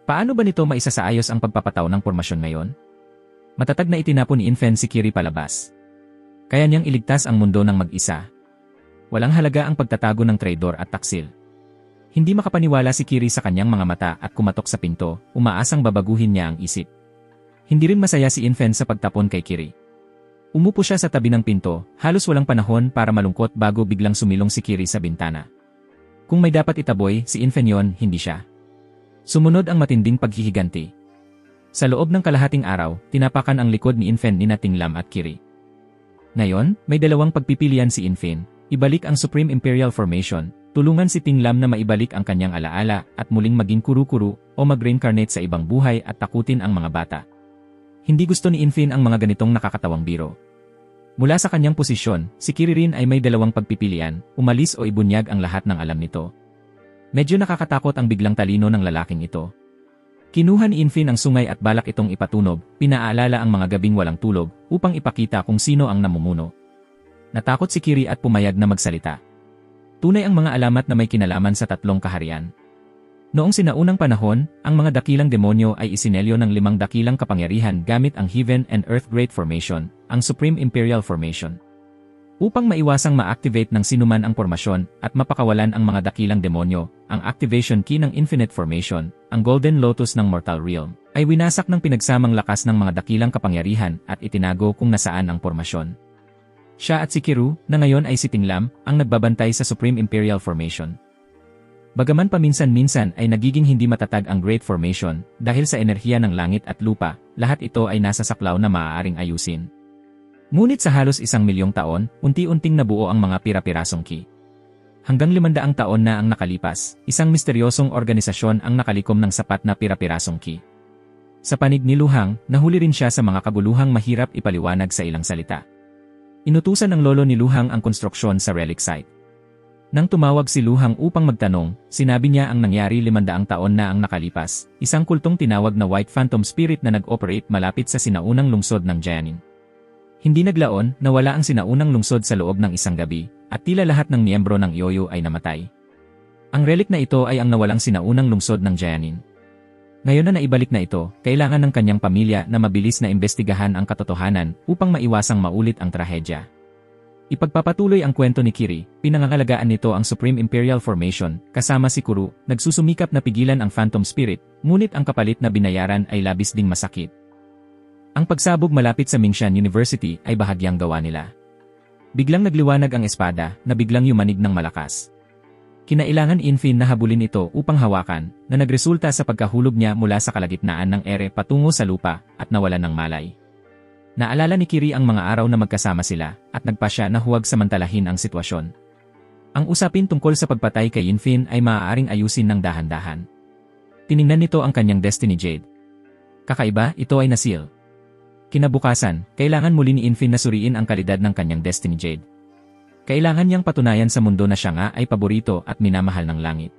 Paano ba nito maisasaayos ang pagpapataw ng pormasyon ngayon? Matatag na itinapon ni Infan si Kiri palabas. Kaya niyang iligtas ang mundo ng mag-isa. Walang halaga ang pagtatago ng traidor at taksil. Hindi makapaniwala si Kiri sa kanyang mga mata at kumatok sa pinto, umaasang babaguhin niya ang isip. Hindi rin masaya si Infan sa pagtapon kay Kiri. Umupo siya sa tabi ng pinto, halos walang panahon para malungkot bago biglang sumilong si Kiri sa bintana. Kung may dapat itaboy, si Infan yon, hindi siya. Sumunod ang matinding paghihiganti. Sa loob ng kalahating araw, tinapakan ang likod ni Infan ni Tinglam at Kiri. Ngayon, may dalawang pagpipilian si Infan, ibalik ang Supreme Imperial Formation, tulungan si Tinglam na maibalik ang kanyang alaala at muling maging kuru-kuru o mag-reincarnate sa ibang buhay at takutin ang mga bata. Hindi gusto ni Infin ang mga ganitong nakakatawang biro. Mula sa kanyang posisyon, si Kiri rin ay may dalawang pagpipilian, umalis o ibunyag ang lahat ng alam nito. Medyo nakakatakot ang biglang talino ng lalaking ito. Kinuha ni Infin ang sungay at balak itong ipatunog, pinaalala ang mga gabing walang tulog, upang ipakita kung sino ang namumuno. Natakot si Kiri at pumayag na magsalita. Tunay ang mga alamat na may kinalaman sa tatlong kaharian. Noong sinaunang panahon, ang mga dakilang demonyo ay isinelyo ng 5 dakilang kapangyarihan gamit ang Heaven and Earth Great Formation, ang Supreme Imperial Formation. Upang maiwasang ma-activate ng sinuman ang formasyon at mapakawalan ang mga dakilang demonyo, ang activation key ng Infinite Formation, ang Golden Lotus ng Mortal Realm, ay winasak ng pinagsamang lakas ng mga dakilang kapangyarihan at itinago kung nasaan ang formasyon. Siya at si Kiru, na ngayon ay si Tinglam, ang nagbabantay sa Supreme Imperial Formation. Bagaman paminsan-minsan ay nagiging hindi matatag ang Great Formation dahil sa enerhiya ng langit at lupa, lahat ito ay nasa saklaw na maaaring ayusin. Ngunit sa halos 1,000,000 taon, unti-unting nabuo ang mga pira-pirasong key. Hanggang 500 taon na ang nakalipas, isang misteryosong organisasyon ang nakalikom ng sapat na pira-pirasong key. Sa panig ni Luhang, nahuli rin siya sa mga kaguluhang mahirap ipaliwanag sa ilang salita. Inutusan ng lolo ni Luhang ang konstruksyon sa relic site. Nang tumawag si Luhang upang magtanong, sinabi niya ang nangyari 500 taon na ang nakalipas, isang kultong tinawag na White Phantom Spirit na nag-operate malapit sa sinaunang lungsod ng Jianin. Hindi naglaon, nawala ang sinaunang lungsod sa loob ng isang gabi, at tila lahat ng miyembro ng Yoyo ay namatay. Ang relic na ito ay ang nawalang sinaunang lungsod ng Jianin. Ngayon na naibalik na ito, kailangan ng kanyang pamilya na mabilis na imbestigahan ang katotohanan upang maiwasang maulit ang trahedya. Ipagpapatuloy ang kwento ni Kiri, pinangangalagaan nito ang Supreme Imperial Formation, kasama si Kuru, nagsusumikap na pigilan ang Phantom Spirit, ngunit ang kapalit na binayaran ay labis ding masakit. Ang pagsabog malapit sa Mingshan University ay bahagyang gawa nila. Biglang nagliwanag ang espada, na biglang yumanig ng malakas. Kinailangan Infin na habulin ito upang hawakan, na nagresulta sa pagkahulog niya mula sa kalagitnaan ng ere patungo sa lupa, at nawalan ng malay. Naalala ni Kiri ang mga araw na magkasama sila, at nagpasya na huwag samantalahin ang sitwasyon. Ang usapin tungkol sa pagpatay kay Infin ay maaaring ayusin ng dahan-dahan. Tiningnan nito ang kanyang Destiny Jade. Kakaiba, ito ay nasil. Kinabukasan, kailangan muli ni Infin na suriin ang kalidad ng kanyang Destiny Jade. Kailangan niyang patunayan sa mundo na siya nga ay paborito at minamahal ng langit.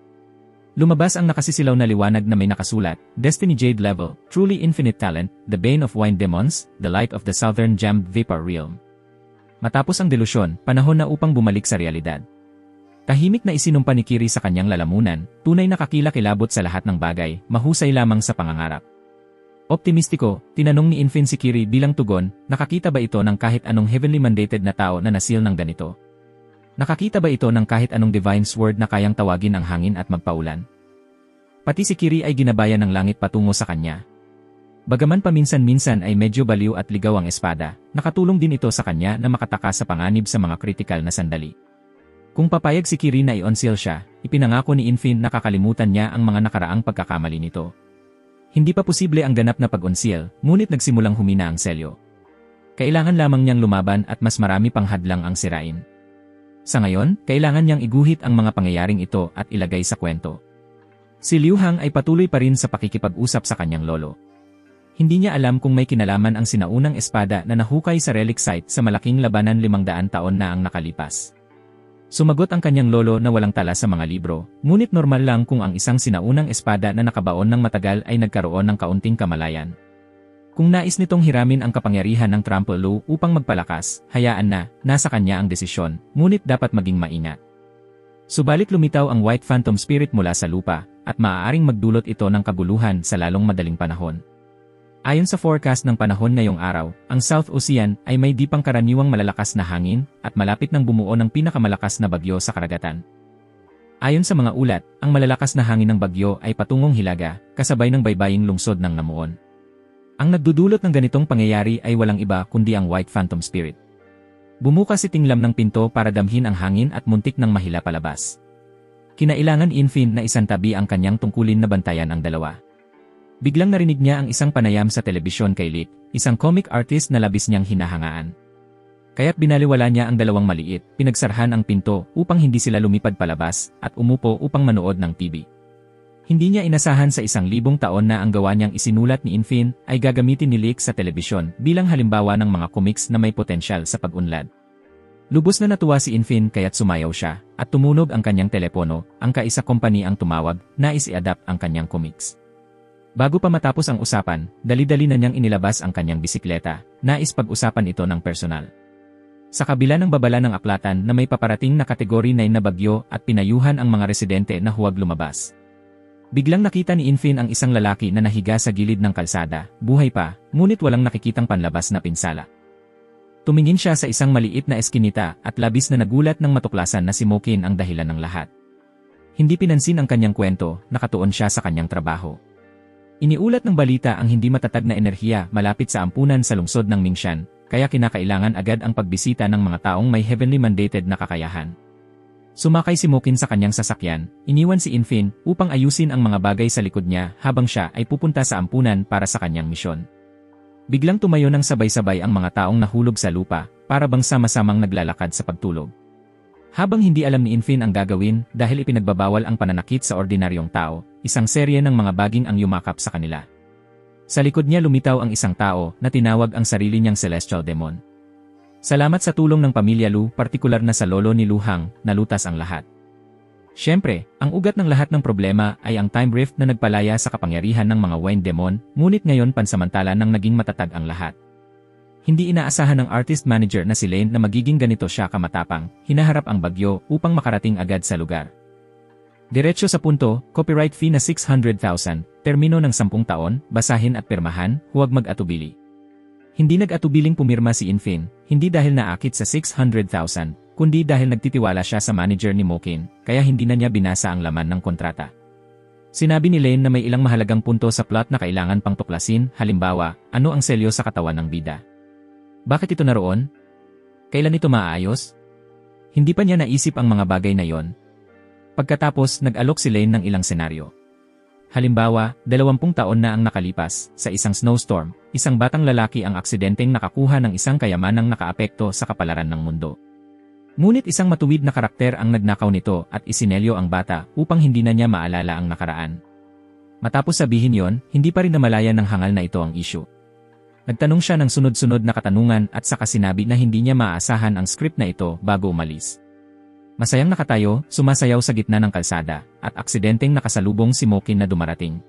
Lumabas ang nakasisilaw na liwanag na may nakasulat, Destiny Jade Level, Truly Infinite Talent, The Bane of Wine Demons, The Light of the Southern Jammed Vapor Realm. Matapos ang delusyon, panahon na upang bumalik sa realidad. Tahimik na isinumpa ni Kiri sa kanyang lalamunan, tunay na kakilakilabot sa lahat ng bagay, mahusay lamang sa pangangarap. Optimistiko, tinanong ni Infin si Kiri bilang tugon, nakakita ba ito ng kahit anong heavenly mandated na tao na nasil ng ganito? Nakakita ba ito ng kahit anong divine sword na kayang tawagin ang hangin at magpaulan? Pati si Kiri ay ginabayan ng langit patungo sa kanya. Bagaman paminsan-minsan ay medyo baliw at ligaw ang espada, nakatulong din ito sa kanya na makatakas sa panganib sa mga kritikal na sandali. Kung papayag si Kiri na i-onseal siya, ipinangako ni Infin na kakalimutan niya ang mga nakaraang pagkakamali nito. Hindi pa posible ang ganap na pag-onseal, ngunit nagsimulang humina ang selyo. Kailangan lamang niyang lumaban at mas marami pang hadlang ang sirain. Sa ngayon, kailangan niyang iguhit ang mga pangyayaring ito at ilagay sa kwento. Si Liu Hang ay patuloy pa rin sa pakikipag-usap sa kanyang lolo. Hindi niya alam kung may kinalaman ang sinaunang espada na nahukay sa relic site sa malaking labanan 500 taon na ang nakalipas. Sumagot ang kanyang lolo na walang tala sa mga libro, ngunit normal lang kung ang isang sinaunang espada na nakabaon ng matagal ay nagkaroon ng kaunting kamalayan. Kung nais nitong hiramin ang kapangyarihan ng Trample Law upang magpalakas, hayaan na, nasa kanya ang desisyon, ngunit dapat maging maingat. Subalit lumitaw ang White Phantom Spirit mula sa lupa, at maaaring magdulot ito ng kaguluhan sa lalong madaling panahon. Ayon sa forecast ng panahon ngayong araw, ang South Ocean ay may di pangkaraniwang malalakas na hangin, at malapit nang bumuo ng pinakamalakas na bagyo sa karagatan. Ayon sa mga ulat, ang malalakas na hangin ng bagyo ay patungong Hilaga, kasabay ng baybaying lungsod ng Namuon. Ang nagdudulot ng ganitong pangyayari ay walang iba kundi ang White Phantom Spirit. Bumukas si Tinglam ng pinto para damhin ang hangin at muntik ng mahila palabas. Kinailangan Infin na isantabi ang kanyang tungkulin na bantayan ang dalawa. Biglang narinig niya ang isang panayam sa telebisyon kay Lick, isang comic artist na labis niyang hinahangaan. Kaya't binaliwala niya ang dalawang maliit, pinagsarhan ang pinto upang hindi sila lumipad palabas at umupo upang manood ng TV. Hindi niya inasahan sa 1,000 taon na ang gawa niyang isinulat ni Infin ay gagamitin ni Lick sa telebisyon bilang halimbawa ng mga comics na may potensyal sa pag-unlad. Lubos na natuwa si Infin kaya't sumayaw siya, at tumunog ang kanyang telepono, ang kaisa company ang tumawag, nais i-adapt ang kanyang comics. Bago pa matapos ang usapan, dali-dali na niyang inilabas ang kanyang bisikleta, nais pag-usapan ito ng personal. Sa kabila ng babala ng aklatan na may paparating na Category 9 na bagyo at pinayuhan ang mga residente na huwag lumabas. Biglang nakita ni Infin ang isang lalaki na nahiga sa gilid ng kalsada, buhay pa, ngunit walang nakikitang panlabas na pinsala. Tumingin siya sa isang maliit na eskinita at labis na nagulat nang matuklasan na si Mokin ang dahilan ng lahat. Hindi pinansin ang kanyang kwento, nakatuon siya sa kanyang trabaho. Iniulat ng balita ang hindi matatag na enerhiya malapit sa ampunan sa lungsod ng Mingshan, kaya kinakailangan agad ang pagbisita ng mga taong may heavenly mandated na kakayahan. Sumakay si Mokin sa kanyang sasakyan, iniwan si Infin upang ayusin ang mga bagay sa likod niya habang siya ay pupunta sa ampunan para sa kanyang misyon. Biglang tumayo ng sabay-sabay ang mga taong nahulog sa lupa, para bang sama-samang naglalakad sa pagtulog. Habang hindi alam ni Infin ang gagawin dahil ipinagbabawal ang pananakit sa ordinaryong tao, isang serye ng mga baging ang yumakap sa kanila. Sa likod niya lumitaw ang isang tao na tinawag ang sarili niyang Celestial Demon. Salamat sa tulong ng pamilya Lu, partikular na sa lolo ni Lu Hang, nalutas ang lahat. Siyempre, ang ugat ng lahat ng problema ay ang time rift na nagpalaya sa kapangyarihan ng mga Wind Demon, ngunit ngayon pansamantala nang naging matatag ang lahat. Hindi inaasahan ng artist manager na si Lane na magiging ganito siya kamatapang, hinaharap ang bagyo upang makarating agad sa lugar. Diretso sa punto, copyright fee na 600,000, termino ng 10 taon, basahin at pirmahan, huwag mag-atubili. Hindi nag-atubiling pumirma si Infin, hindi dahil naakit sa 600,000, kundi dahil nagtitiwala siya sa manager ni Mokin, kaya hindi na niya binasa ang laman ng kontrata. Sinabi ni Lane na may ilang mahalagang punto sa plot na kailangan pang tuklasin, halimbawa, ano ang selyo sa katawan ng bida. Bakit ito naroon? Kailan ito maaayos? Hindi pa niya naisip ang mga bagay na yon. Pagkatapos, nag-alok si Lane ng ilang senaryo. Halimbawa, 20 taon na ang nakalipas, sa isang snowstorm, isang batang lalaki ang aksidenteng nakakuha ng isang kayamanang nakaapekto sa kapalaran ng mundo. Ngunit isang matuwid na karakter ang nagnakaw nito at isinelyo ang bata upang hindi na niya maalala ang nakaraan. Matapos sabihin yon, hindi pa rin namalayan ng hangal na ito ang issue. Nagtanong siya ng sunod-sunod na katanungan at saka sinabi na hindi niya maaasahan ang script na ito bago umalis. Masayang nakatayo, sumasayaw sa gitna ng kalsada, at aksidenteng nakasalubong si Mokin na dumarating.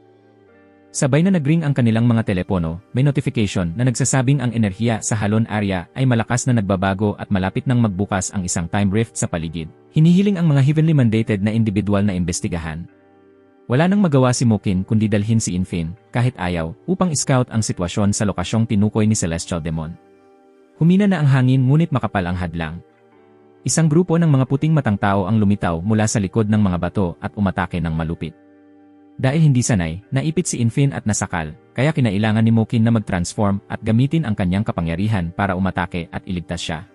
Sabay na nagring ang kanilang mga telepono, may notification na nagsasabing ang enerhiya sa Halon area ay malakas na nagbabago at malapit nang magbukas ang isang time rift sa paligid. Hinihiling ang mga heavenly mandated na individual na imbestigahan. Wala nang magawa si Mokin kundi dalhin si Infin, kahit ayaw, upang scout ang sitwasyon sa lokasyong tinukoy ni Celestial Demon. Humina na ang hangin ngunit makapal ang hadlang. Isang grupo ng mga puting matang tao ang lumitaw mula sa likod ng mga bato at umatake ng malupit. Dahil hindi sanay, naipit si Infin at nasakal, kaya kinailangan ni Mokin na mag-transform at gamitin ang kanyang kapangyarihan para umatake at iligtas siya.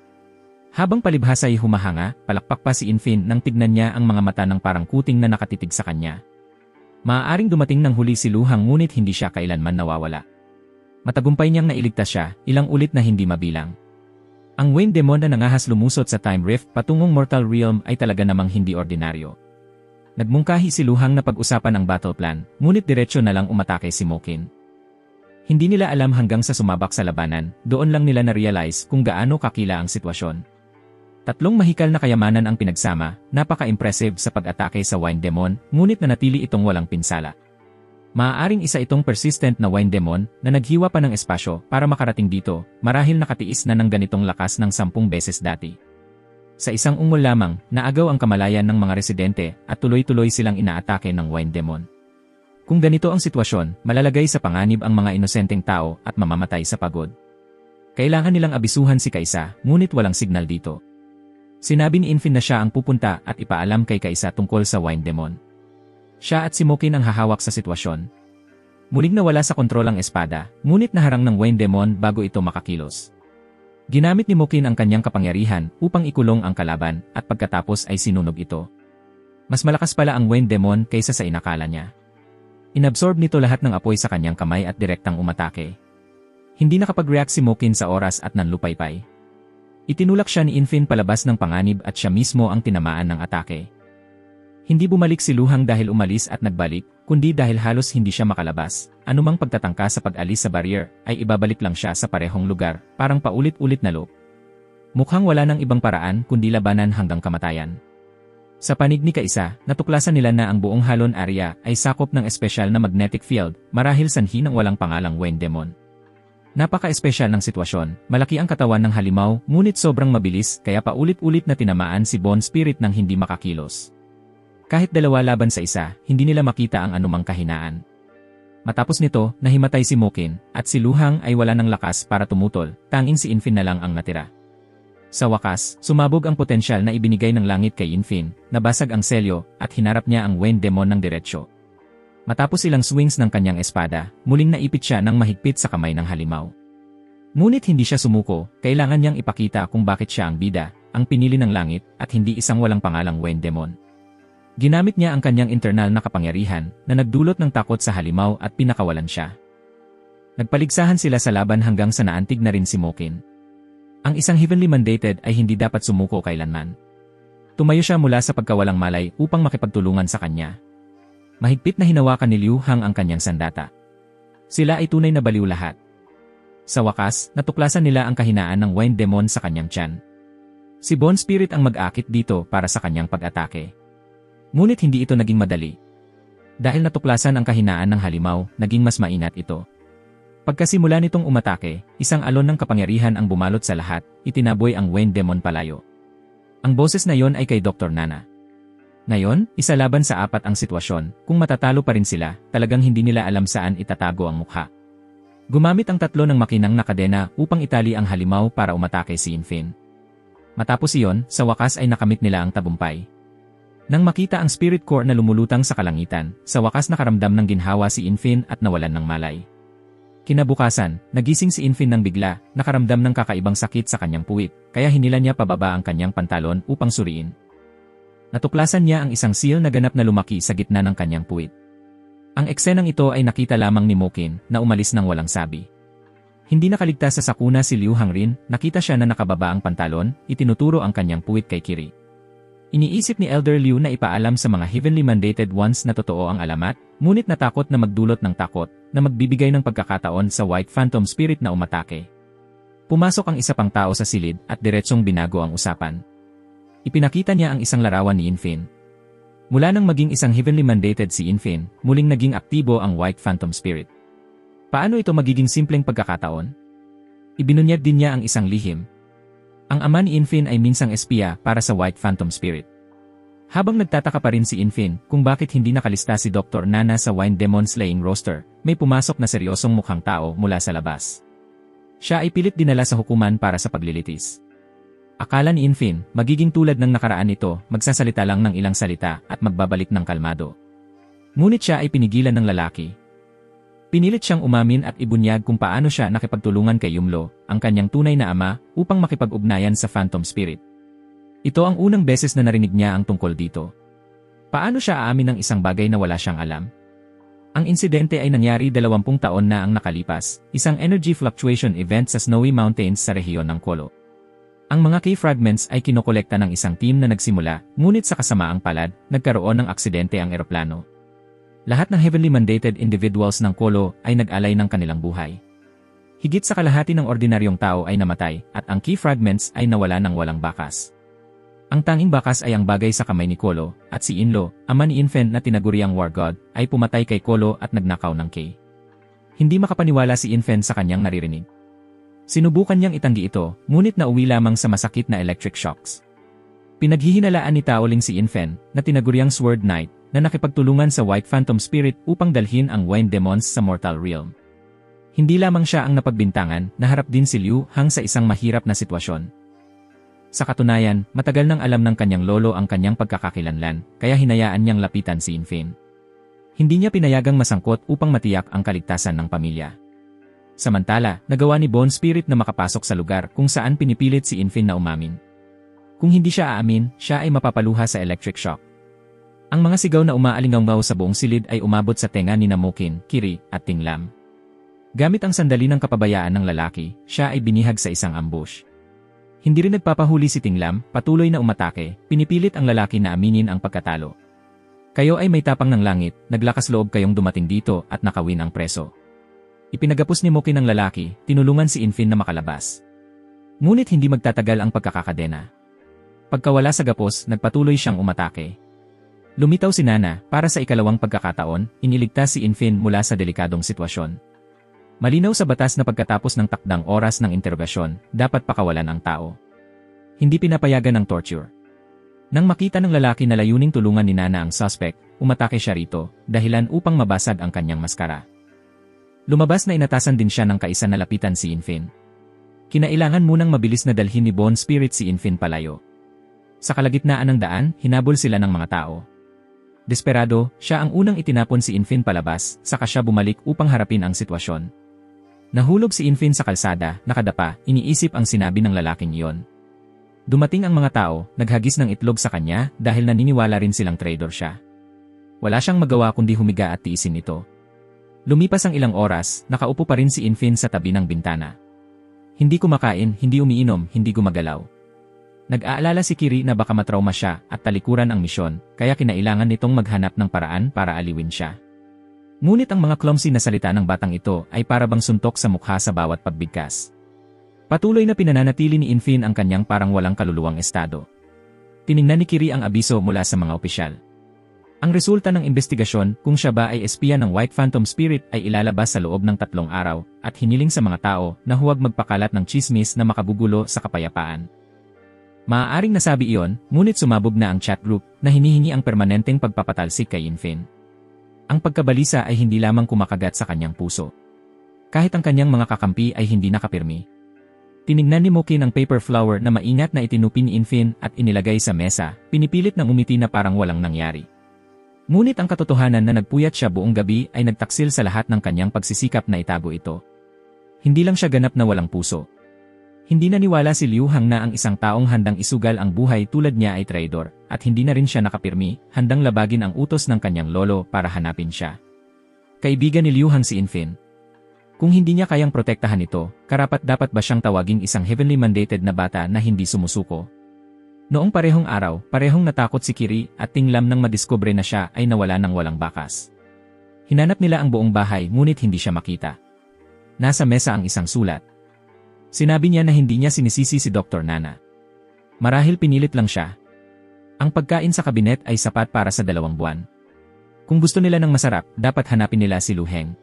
Habang palibhasa ay humahanga, palakpak pa si Infin nang tignan niya ang mga mata ng parang kuting na nakatitig sa kanya. Maaaring dumating ng huli si Lu Hang ngunit hindi siya kailanman nawawala. Matagumpay niyang nailigtas siya, ilang ulit na hindi mabilang. Ang Wind Demon na nangahas lumusot sa Time Rift patungong Mortal Realm ay talaga namang hindi ordinaryo. Nagmungkahi si Lu Hang na pag-usapan ang battle plan, ngunit diretsyo na lang umatake si Mokin. Hindi nila alam hanggang sa sumabak sa labanan, doon lang nila na-realize kung gaano kakila ang sitwasyon. 3 mahikal na kayamanan ang pinagsama, napaka-impressive sa pag-atake sa Wind Demon, ngunit nanatili itong walang pinsala. Maaaring isa itong persistent na Wind Demon na naghiwa pa ng espasyo para makarating dito, marahil nakatiis na ng ganitong lakas ng 10 beses dati. Sa isang ungol lamang, naagaw ang kamalayan ng mga residente at tuloy-tuloy silang inaatake ng Wind Demon. Kung ganito ang sitwasyon, malalagay sa panganib ang mga inosenteng tao at mamamatay sa pagod. Kailangan nilang abisuhan si Kaisa, ngunit walang signal dito. Sinabi ni Infin na siya ang pupunta at ipaalam kay Kaisa tungkol sa Wind Demon. Siya at si Mokin ang hahawak sa sitwasyon. Muling nawala sa kontrol ang espada, ngunit naharang ng Wind Demon bago ito makakilos. Ginamit ni Mokin ang kanyang kapangyarihan upang ikulong ang kalaban at pagkatapos ay sinunog ito. Mas malakas pala ang Wind Demon kaysa sa inakala niya. Inabsorb nito lahat ng apoy sa kanyang kamay at direktang umatake. Hindi nakapag-react si Mokin sa oras at nanlupaypay. Itinulak siya ni Infin palabas ng panganib at siya mismo ang tinamaan ng atake. Hindi bumalik si Lu Hang dahil umalis at nagbalik, kundi dahil halos hindi siya makalabas. Anumang pagtatangka sa pag-alis sa barrier, ay ibabalik lang siya sa parehong lugar, parang paulit-ulit na loop. Mukhang wala nang ibang paraan kundi labanan hanggang kamatayan. Sa panig ni Kaisa, natuklasan nila na ang buong Halon area ay sakop ng espesyal na magnetic field, marahil sanhi ng walang pangalang Wind Demon. Napaka-espesyal ng sitwasyon, malaki ang katawan ng halimaw, ngunit sobrang mabilis kaya paulit-ulit na tinamaan si Bone Spirit nang hindi makakilos. Kahit dalawa laban sa isa, hindi nila makita ang anumang kahinaan. Matapos nito, nahimatay si Mokin, at si Luhang ay wala ng lakas para tumutol, tanging si Infin na lang ang natira. Sa wakas, sumabog ang potensyal na ibinigay ng langit kay Infin, nabasag ang selyo, at hinarap niya ang Wind Demon ng diretsyo. Matapos ilang swings ng kanyang espada, muling naipit siya ng mahigpit sa kamay ng halimaw. Ngunit hindi siya sumuko, kailangan niyang ipakita kung bakit siya ang bida, ang pinili ng langit, at hindi isang walang pangalang Wind Demon. Ginamit niya ang kanyang internal na kapangyarihan na nagdulot ng takot sa halimaw at pinakawalan siya. Nagpaligsahan sila sa laban hanggang sa naantig na rin si Mokin. Ang isang heavenly mandated ay hindi dapat sumuko kailanman. Tumayo siya mula sa pagkawalang malay upang makipagtulungan sa kanya. Mahigpit na hinawakan ni Liu Hang ang kanyang sandata. Sila ay tunay na baliw lahat. Sa wakas, natuklasan nila ang kahinaan ng Wind Demon sa kanyang tiyan. Si Bone Spirit ang mag-akit dito para sa kanyang pag-atake. Ngunit hindi ito naging madali. Dahil natuklasan ang kahinaan ng halimaw, naging mas mainat ito. Pagkasimula nitong umatake, isang alon ng kapangyarihan ang bumalot sa lahat, itinaboy ang Wind Demon palayo. Ang boses na yon ay kay Dr. Nana. Ngayon, 1 laban sa 4 ang sitwasyon, kung matatalo pa rin sila, talagang hindi nila alam saan itatago ang mukha. Gumamit ang 3 ng makinang na kadena upang itali ang halimaw para umatake si Infin. Matapos iyon, sa wakas ay nakamit nila ang tabumpay. Nang makita ang spirit core na lumulutang sa kalangitan, sa wakas nakaramdam ng ginhawa si Infin at nawalan ng malay. Kinabukasan, nagising si Infin ng bigla, nakaramdam ng kakaibang sakit sa kanyang puwit, kaya hinila niya pababa ang kanyang pantalon upang suriin. Natuklasan niya ang isang seal na ganap na lumaki sa gitna ng kanyang puwit. Ang eksenang ito ay nakita lamang ni Mokin na umalis ng walang sabi. Hindi nakaligtas sa sakuna si Liu Hang rin, nakita siya na nakababa ang pantalon, itinuturo ang kanyang puwit kay Kiri. Iniisip ni Elder Liu na ipaalam sa mga heavenly mandated ones na totoo ang alamat, ngunit natakot na magdulot ng takot na magbibigay ng pagkakataon sa White Phantom Spirit na umatake. Pumasok ang isa pang tao sa silid at diretsong binago ang usapan. Ipinakita niya ang isang larawan ni Infin. Mula nang maging isang heavenly mandated si Infin, muling naging aktibo ang White Phantom Spirit. Paano ito magiging simpleng pagkakataon? Ibinunyag din niya ang isang lihim. Ang ama ni Infin ay minsang espiya para sa White Phantom Spirit. Habang nagtataka pa rin si Infin kung bakit hindi nakalista si Dr. Nana sa Wind Demon Slaying roster, may pumasok na seryosong mukhang tao mula sa labas. Siya ay pilit dinala sa hukuman para sa paglilitis. Akala ni Infin, magiging tulad ng nakaraan nito, magsasalita lang ng ilang salita at magbabalik ng kalmado. Ngunit siya ay pinigilan ng lalaki. Pinilit siyang umamin at ibunyag kung paano siya nakipagtulungan kay Yumlo, ang kanyang tunay na ama, upang makipag-ugnayan sa Phantom Spirit. Ito ang unang beses na narinig niya ang tungkol dito. Paano siya aamin ng isang bagay na wala siyang alam? Ang insidente ay nangyari 20 taon na ang nakalipas, isang energy fluctuation event sa Snowy Mountains sa rehiyon ng Kolo. Ang mga K-fragments ay kinokolekta ng isang team na nagsimula, ngunit sa kasamaang palad, nagkaroon ng aksidente ang eroplano. Lahat ng heavenly mandated individuals ng Kolo ay nag-alay ng kanilang buhay. Higit sa kalahati ng ordinaryong tao ay namatay, at ang K-fragments ay nawala ng walang bakas. Ang tanging bakas ay ang bagay sa kamay ni Kolo, at si Inlo, ama ni Infin na tinaguriang war god, ay pumatay kay Kolo at nagnakaw ng K. Hindi makapaniwala si Infin sa kanyang naririnig. Sinubukan niyang itanggi ito, ngunit nauwi lamang sa masakit na electric shocks. Pinaghihinalaan ni Taoling si Infin, na tinaguriang Sword Knight, na nakipagtulungan sa White Phantom Spirit upang dalhin ang Wind Demons sa Mortal Realm. Hindi lamang siya ang napagbintangan, naharap din si Liu Hang sa isang mahirap na sitwasyon. Sa katunayan, matagal nang alam ng kanyang lolo ang kanyang pagkakakilanlan, kaya hinayaan niyang lapitan si Infin. Hindi niya pinayagang masangkot upang matiyak ang kaligtasan ng pamilya. Samantala, nagawa ni Bone Spirit na makapasok sa lugar kung saan pinipilit si Infin na umamin. Kung hindi siya aamin, siya ay mapapaluha sa electric shock. Ang mga sigaw na umaalingaw sa buong silid ay umabot sa tenga ni Mokin, Kiri, at Tinglam. Gamit ang sandali ng kapabayaan ng lalaki, siya ay binihag sa isang ambush. Hindi rin nagpapahuli si Tinglam, patuloy na umatake, pinipilit ang lalaki na aminin ang pagkatalo. Kayo ay may tapang ng langit, naglakas loob kayong dumating dito at nakawin ang preso. Ipinagapos ni Mokin ang lalaki, tinulungan si Infin na makalabas. Ngunit hindi magtatagal ang pagkakakadena. Pagkawala sa gapos, nagpatuloy siyang umatake. Lumitaw si Nana, para sa ikalawang pagkakataon, iniligtas si Infin mula sa delikadong sitwasyon. Malinaw sa batas na pagkatapos ng takdang oras ng interogasyon, dapat pakawalan ang tao. Hindi pinapayagan ng torture. Nang makita ng lalaki na layuning tulungan ni Nana ang suspect, umatake siya rito, dahilan upang mabasag ang kanyang maskara. Lumabas na inatasan din siya ng kaisa na lapitan si Infin. Kinailangan munang mabilis na dalhin ni Bone Spirit si Infin palayo. Sa kalagitnaan ng daan, hinabol sila ng mga tao. Desperado, siya ang unang itinapon si Infin palabas, saka siya bumalik upang harapin ang sitwasyon. Nahulog si Infin sa kalsada, nakadapa, iniisip ang sinabi ng lalaking iyon. Dumating ang mga tao, naghagis ng itlog sa kanya dahil naniniwala rin silang traitor siya. Wala siyang magawa kundi humiga at tiisin ito. Lumipas ang ilang oras, nakaupo pa rin si Infin sa tabi ng bintana. Hindi kumakain, hindi umiinom, hindi gumagalaw. Nag-aalala si Kiri na baka matrauma siya at talikuran ang misyon, kaya kinailangan nitong maghanap ng paraan para aliwin siya. Ngunit ang mga clumsy na salita ng batang ito ay para bang suntok sa mukha sa bawat pagbigkas. Patuloy na pinananatili ni Infin ang kanyang parang walang kaluluwang estado. Tiningnan ni Kiri ang abiso mula sa mga opisyal. Ang resulta ng investigasyon kung siya ba ay espiya ng White Phantom Spirit ay ilalabas sa loob ng 3 araw at hiniling sa mga tao na huwag magpakalat ng chismis na makagugulo sa kapayapaan. Maaaring nasabi iyon, ngunit sumabog na ang chat group na hinihingi ang permanenteng pagpapatalsik kay Infin. Ang pagkabalisa ay hindi lamang kumakagat sa kanyang puso. Kahit ang kanyang mga kakampi ay hindi nakapirmi. Tinignan ni Mokin ang paper flower na maingat na itinupi ni Infin at inilagay sa mesa, pinipilit ng umiti na parang walang nangyari. Ngunit ang katotohanan na nagpuyat siya buong gabi ay nagtaksil sa lahat ng kanyang pagsisikap na itago ito. Hindi lang siya ganap na walang puso. Hindi naniwala si Liu Hang na ang isang taong handang isugal ang buhay tulad niya ay traidor, at hindi na rin siya nakapirmi, handang labagin ang utos ng kanyang lolo para hanapin siya. Kaibigan ni Liu Hang si Infin. Kung hindi niya kayang protektahan ito, karapat-dapat ba siyang tawaging isang heavenly mandated na bata na hindi sumusuko? Noong parehong araw, parehong natakot si Kiri at tinglam nang madiskubre na siya ay nawala ng walang bakas. Hinanap nila ang buong bahay ngunit hindi siya makita. Nasa mesa ang isang sulat. Sinabi niya na hindi niya sinisisi si Dr. Nana. Marahil pinilit lang siya. Ang pagkain sa kabinet ay sapat para sa 2 buwan. Kung gusto nila ng masarap, dapat hanapin nila si Lu Heng.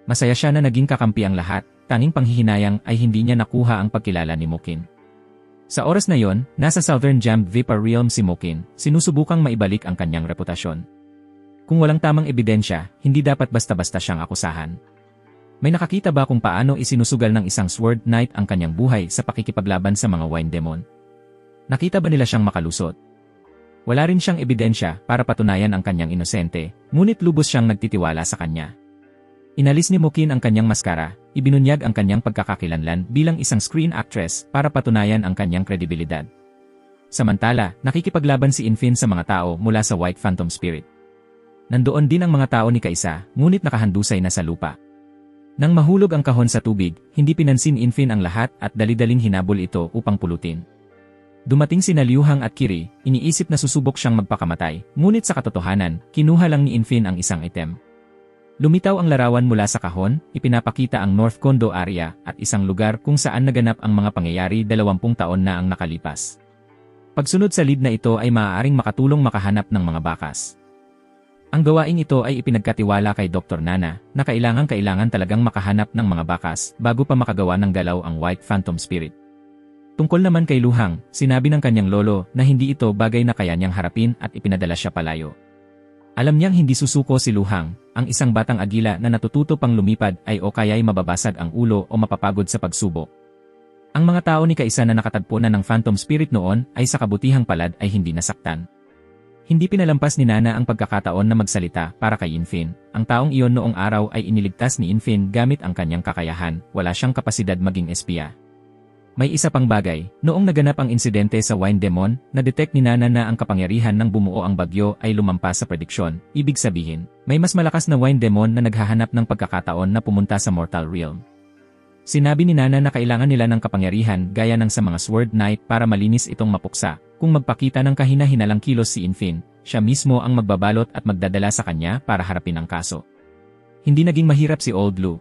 Masaya siya na naging kakampi ang lahat, tanging panghihinayang ay hindi niya nakuha ang pagkilala ni Mokin. Sa oras na yon, nasa Southern Jammed Vapor Realm si Mokin, sinusubukang maibalik ang kanyang reputasyon. Kung walang tamang ebidensya, hindi dapat basta-basta siyang akusahan. May nakakita ba kung paano isinusugal ng isang Sword Knight ang kanyang buhay sa pakikipaglaban sa mga Wine Demon? Nakita ba nila siyang makalusot? Wala rin siyang ebidensya para patunayan ang kanyang inosente, ngunit lubos siyang nagtitiwala sa kanya. Inalis ni Mokin ang kanyang maskara, ibinunyag ang kanyang pagkakakilanlan bilang isang screen actress para patunayan ang kanyang kredibilidad. Samantala, nakikipaglaban si Infin sa mga tao mula sa White Phantom Spirit. Nandoon din ang mga tao ni Kaisa, ngunit nakahandusay na sa lupa. Nang mahulog ang kahon sa tubig, hindi pinansin Infin ang lahat at dali-daling hinabol ito upang pulutin. Dumating sina Liu Hang at Kiri, iniisip na susubok siyang magpakamatay, ngunit sa katotohanan, kinuha lang ni Infin ang isang item. Lumitaw ang larawan mula sa kahon, ipinapakita ang North Condo area at isang lugar kung saan naganap ang mga pangyayari 20 taon na ang nakalipas. Pagsunod sa lead na ito ay maaaring makatulong makahanap ng mga bakas. Ang gawaing ito ay ipinagkatiwala kay Dr. Nana na kailangan talagang makahanap ng mga bakas bago pa makagawa ng galaw ang White Phantom Spirit. Tungkol naman kay Lu Hang, sinabi ng kanyang lolo na hindi ito bagay na kaya niyang harapin at ipinadala siya palayo. Alam niyang hindi susuko si Lu Hang, ang isang batang agila na natututo pang lumipad ay o kaya'y mababasag ang ulo o mapapagod sa pagsubok. Ang mga tao ni Kaisa na nakatagpo na ng Phantom Spirit noon ay sa kabutihang palad ay hindi nasaktan. Hindi pinalampas ni Nana ang pagkakataon na magsalita para kay Infin. Ang taong iyon noong araw ay iniligtas ni Infin gamit ang kanyang kakayahan, wala siyang kapasidad maging espiya. May isa pang bagay, noong naganap ang insidente sa Wine Demon, na-detect ni Nana na ang kapangyarihan ng bumuo ang bagyo ay lumampas sa prediksyon. Ibig sabihin, may mas malakas na Wine Demon na naghahanap ng pagkakataon na pumunta sa Mortal Realm. Sinabi ni Nana na kailangan nila ng kapangyarihan gaya ng sa mga Sword Knight para malinis itong mapuksa. Kung magpakita ng kahina-hinalang kilos si Infin, siya mismo ang magbabalot at magdadala sa kanya para harapin ang kaso. Hindi naging mahirap si Old Lu.